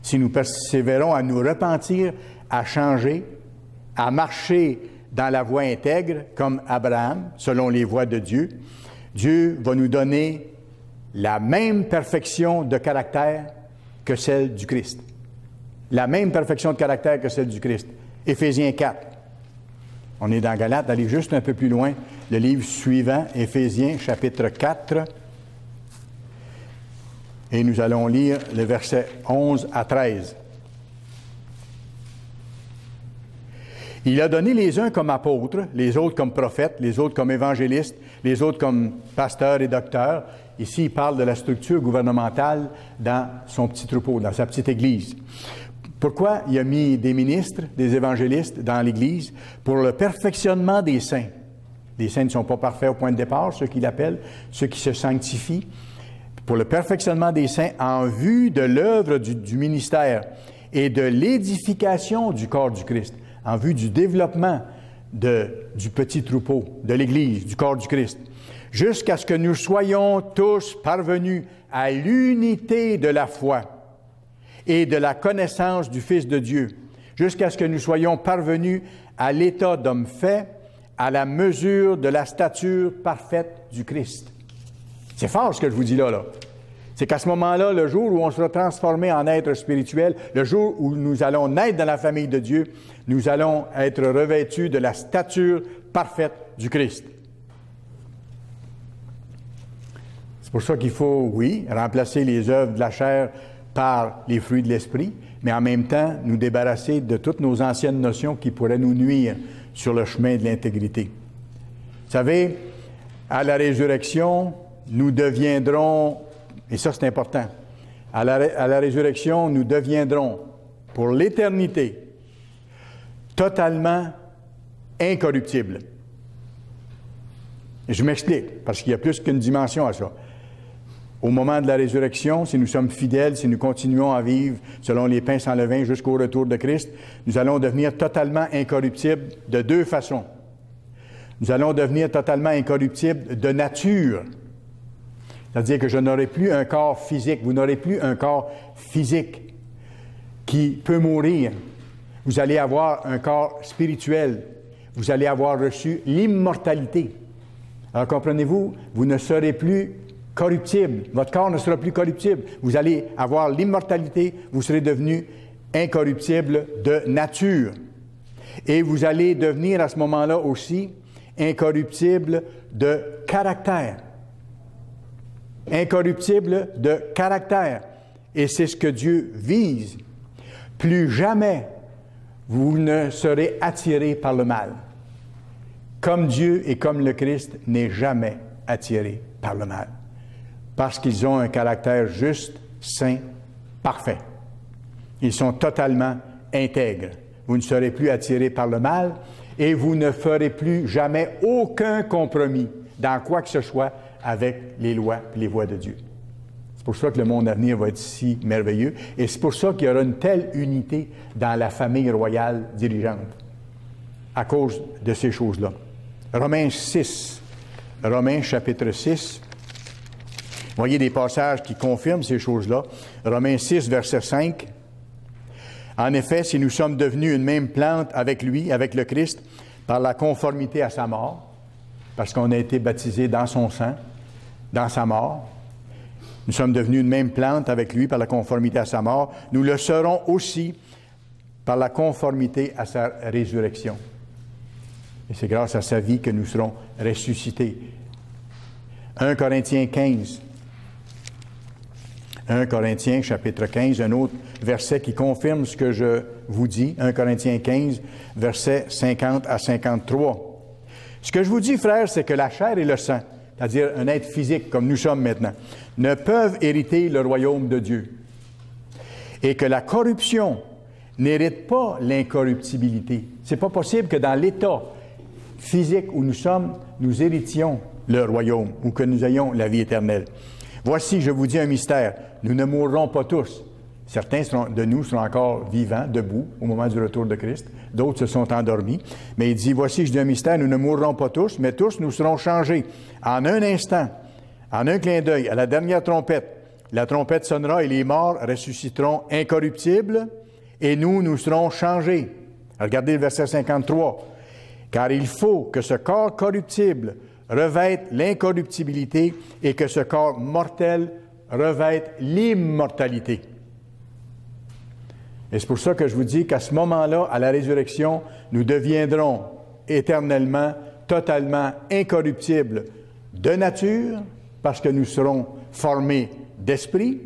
Si nous persévérons à nous repentir, à changer, à marcher dans la voie intègre, comme Abraham, selon les voies de Dieu, Dieu va nous donner la même perfection de caractère que celle du Christ. La même perfection de caractère que celle du Christ. Éphésiens 4. On est dans Galates, allez juste un peu plus loin. Le livre suivant, Éphésiens, chapitre 4. Et nous allons lire le verset 11 à 13. Il a donné les uns comme apôtres, les autres comme prophètes, les autres comme évangélistes, les autres comme pasteurs et docteurs. Ici, il parle de la structure gouvernementale dans son petit troupeau, dans sa petite Église. Pourquoi il a mis des ministres, des évangélistes dans l'Église? Pour le perfectionnement des saints. Les saints ne sont pas parfaits au point de départ, ceux qui l'appellent, ceux qui se sanctifient. Pour le perfectionnement des saints en vue de l'œuvre du ministère et de l'édification du corps du Christ, en vue du développement du petit troupeau, de l'Église, du corps du Christ, jusqu'à ce que nous soyons tous parvenus à l'unité de la foi et de la connaissance du Fils de Dieu, jusqu'à ce que nous soyons parvenus à l'état d'homme fait, à la mesure de la stature parfaite du Christ. C'est fort ce que je vous dis là. C'est qu'à ce moment-là, le jour où on sera transformé en être spirituel, le jour où nous allons naître dans la famille de Dieu, nous allons être revêtus de la stature parfaite du Christ. C'est pour ça qu'il faut, oui, remplacer les œuvres de la chair par les fruits de l'esprit, mais en même temps, nous débarrasser de toutes nos anciennes notions qui pourraient nous nuire sur le chemin de l'intégrité. Vous savez, à la résurrection, nous deviendrons, et ça c'est important, à la résurrection, nous deviendrons, pour l'éternité, totalement incorruptibles. Et je m'explique, parce qu'il y a plus qu'une dimension à ça. Au moment de la résurrection, si nous sommes fidèles, si nous continuons à vivre selon les pains sans levain jusqu'au retour de Christ, nous allons devenir totalement incorruptibles de deux façons. Nous allons devenir totalement incorruptibles de nature. C'est-à-dire que je n'aurai plus un corps physique. Vous n'aurez plus un corps physique qui peut mourir. Vous allez avoir un corps spirituel. Vous allez avoir reçu l'immortalité. Alors comprenez-vous, vous ne serez plus corruptible. Votre corps ne sera plus corruptible. Vous allez avoir l'immortalité. Vous serez devenu incorruptible de nature. Et vous allez devenir à ce moment-là aussi incorruptible de caractère. Incorruptible de caractère. Et c'est ce que Dieu vise. Plus jamais vous ne serez attirés par le mal. Comme Dieu et comme le Christ n'est jamais attiré par le mal. Parce qu'ils ont un caractère juste, saint, parfait. Ils sont totalement intègres. Vous ne serez plus attirés par le mal et vous ne ferez plus jamais aucun compromis dans quoi que ce soit avec les lois et les voies de Dieu. C'est pour ça que le monde à venir va être si merveilleux et c'est pour ça qu'il y aura une telle unité dans la famille royale dirigeante à cause de ces choses-là. Romains 6. Romains chapitre 6. Vous voyez des passages qui confirment ces choses-là. Romains 6, verset 5. En effet, si nous sommes devenus une même plante avec lui, avec le Christ, par la conformité à sa mort, parce qu'on a été baptisés dans son sang, dans sa mort, nous sommes devenus une même plante avec lui par la conformité à sa mort, nous le serons aussi par la conformité à sa résurrection. Et c'est grâce à sa vie que nous serons ressuscités. 1 Corinthiens 15. 1 Corinthiens chapitre 15, un autre verset qui confirme ce que je vous dis. 1 Corinthiens 15, versets 50 à 53. Ce que je vous dis, frères, c'est que la chair et le sang, c'est-à-dire un être physique comme nous sommes maintenant, ne peuvent hériter le royaume de Dieu. Et que la corruption n'hérite pas l'incorruptibilité. C'est pas possible que dans l'état physique où nous sommes, nous héritions le royaume ou que nous ayons la vie éternelle. Voici, je vous dis un mystère, nous ne mourrons pas tous. Certains de nous seront encore vivants, debout, au moment du retour de Christ. D'autres se sont endormis. Mais il dit, voici, je dis un mystère, nous ne mourrons pas tous, mais tous nous serons changés. En un instant, en un clin d'œil, à la dernière trompette, la trompette sonnera et les morts ressusciteront incorruptibles et nous serons changés. Regardez le verset 53. Car il faut que ce corps corruptible revête l'incorruptibilité et que ce corps mortel revête l'immortalité. Et c'est pour ça que je vous dis qu'à ce moment-là, à la résurrection, nous deviendrons éternellement, totalement incorruptibles de nature, parce que nous serons formés d'esprit,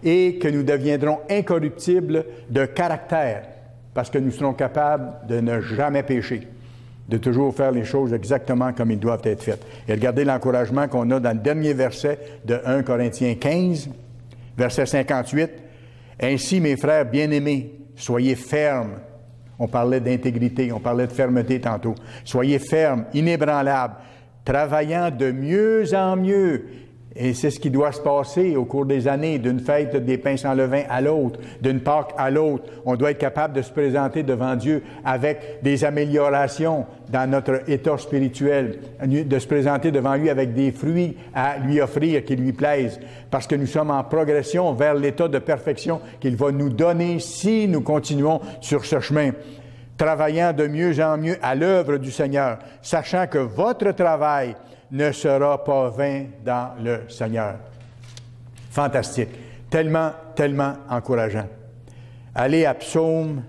et que nous deviendrons incorruptibles de caractère, parce que nous serons capables de ne jamais pécher, de toujours faire les choses exactement comme ils doivent être faites. Et regardez l'encouragement qu'on a dans le dernier verset de 1 Corinthiens 15, verset 58. « Ainsi, mes frères bien-aimés, soyez fermes. » On parlait d'intégrité, on parlait de fermeté tantôt. « Soyez fermes, inébranlables, travaillant de mieux en mieux. » Et c'est ce qui doit se passer au cours des années, d'une fête des pains sans levain à l'autre, d'une Pâque à l'autre. On doit être capable de se présenter devant Dieu avec des améliorations dans notre état spirituel, de se présenter devant lui avec des fruits à lui offrir qui lui plaisent, parce que nous sommes en progression vers l'état de perfection qu'il va nous donner si nous continuons sur ce chemin, travaillant de mieux en mieux à l'œuvre du Seigneur, sachant que votre travail ne sera pas vain dans le Seigneur. Fantastique. Tellement, tellement encourageant. Allez à Psaume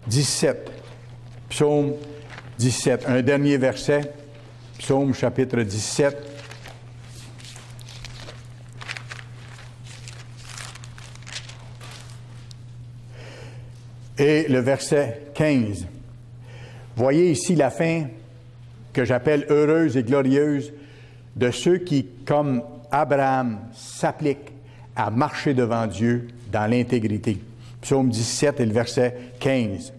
17. Psaume 17. Un dernier verset. Psaume chapitre 17. Et le verset 15. Voyez ici la fin que j'appelle heureuse et glorieuse, de ceux qui, comme Abraham, s'appliquent à marcher devant Dieu dans l'intégrité. Psaume 17 et le verset 15.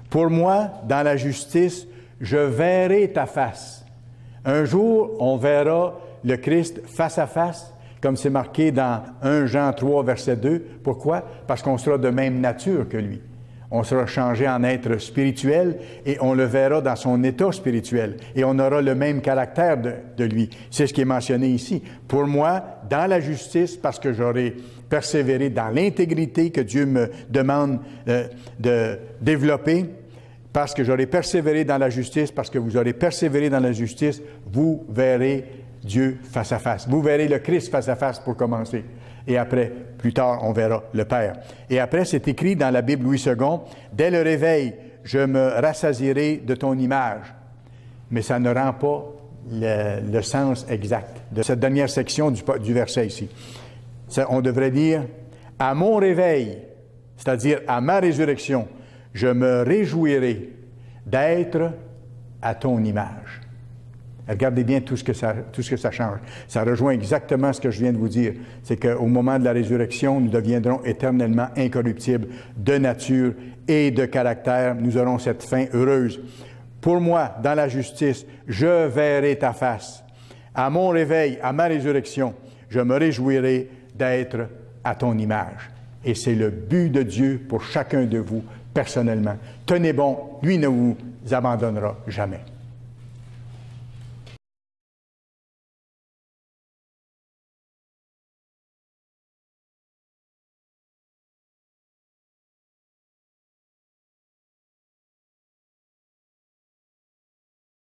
Pour moi, dans la justice, je verrai ta face. Un jour, on verra le Christ face à face, comme c'est marqué dans 1 Jean 3, verset 2. Pourquoi? Parce qu'on sera de même nature que lui. On sera changé en être spirituel et on le verra dans son état spirituel. Et on aura le même caractère de lui. C'est ce qui est mentionné ici. Pour moi, dans la justice, parce que j'aurai persévéré dans l'intégrité que Dieu me demande de développer, parce que j'aurai persévéré dans la justice, parce que vous aurez persévéré dans la justice, vous verrez Dieu face à face. Vous verrez le Christ face à face pour commencer. Et après, plus tard, on verra le Père. Et après, c'est écrit dans la Bible Louis II, « Dès le réveil, je me rassasierai de ton image. » Mais ça ne rend pas le sens exact de cette dernière section du verset ici. On devrait dire, « À mon réveil, c'est-à-dire à ma résurrection, je me réjouirai d'être à ton image. » Regardez bien tout ce que ça change. Ça rejoint exactement ce que je viens de vous dire. C'est qu'au moment de la résurrection, nous deviendrons éternellement incorruptibles de nature et de caractère. Nous aurons cette fin heureuse. Pour moi, dans la justice, je verrai ta face. À mon réveil, à ma résurrection, je me réjouirai d'être à ton image. Et c'est le but de Dieu pour chacun de vous, personnellement. Tenez bon, lui ne vous abandonnera jamais.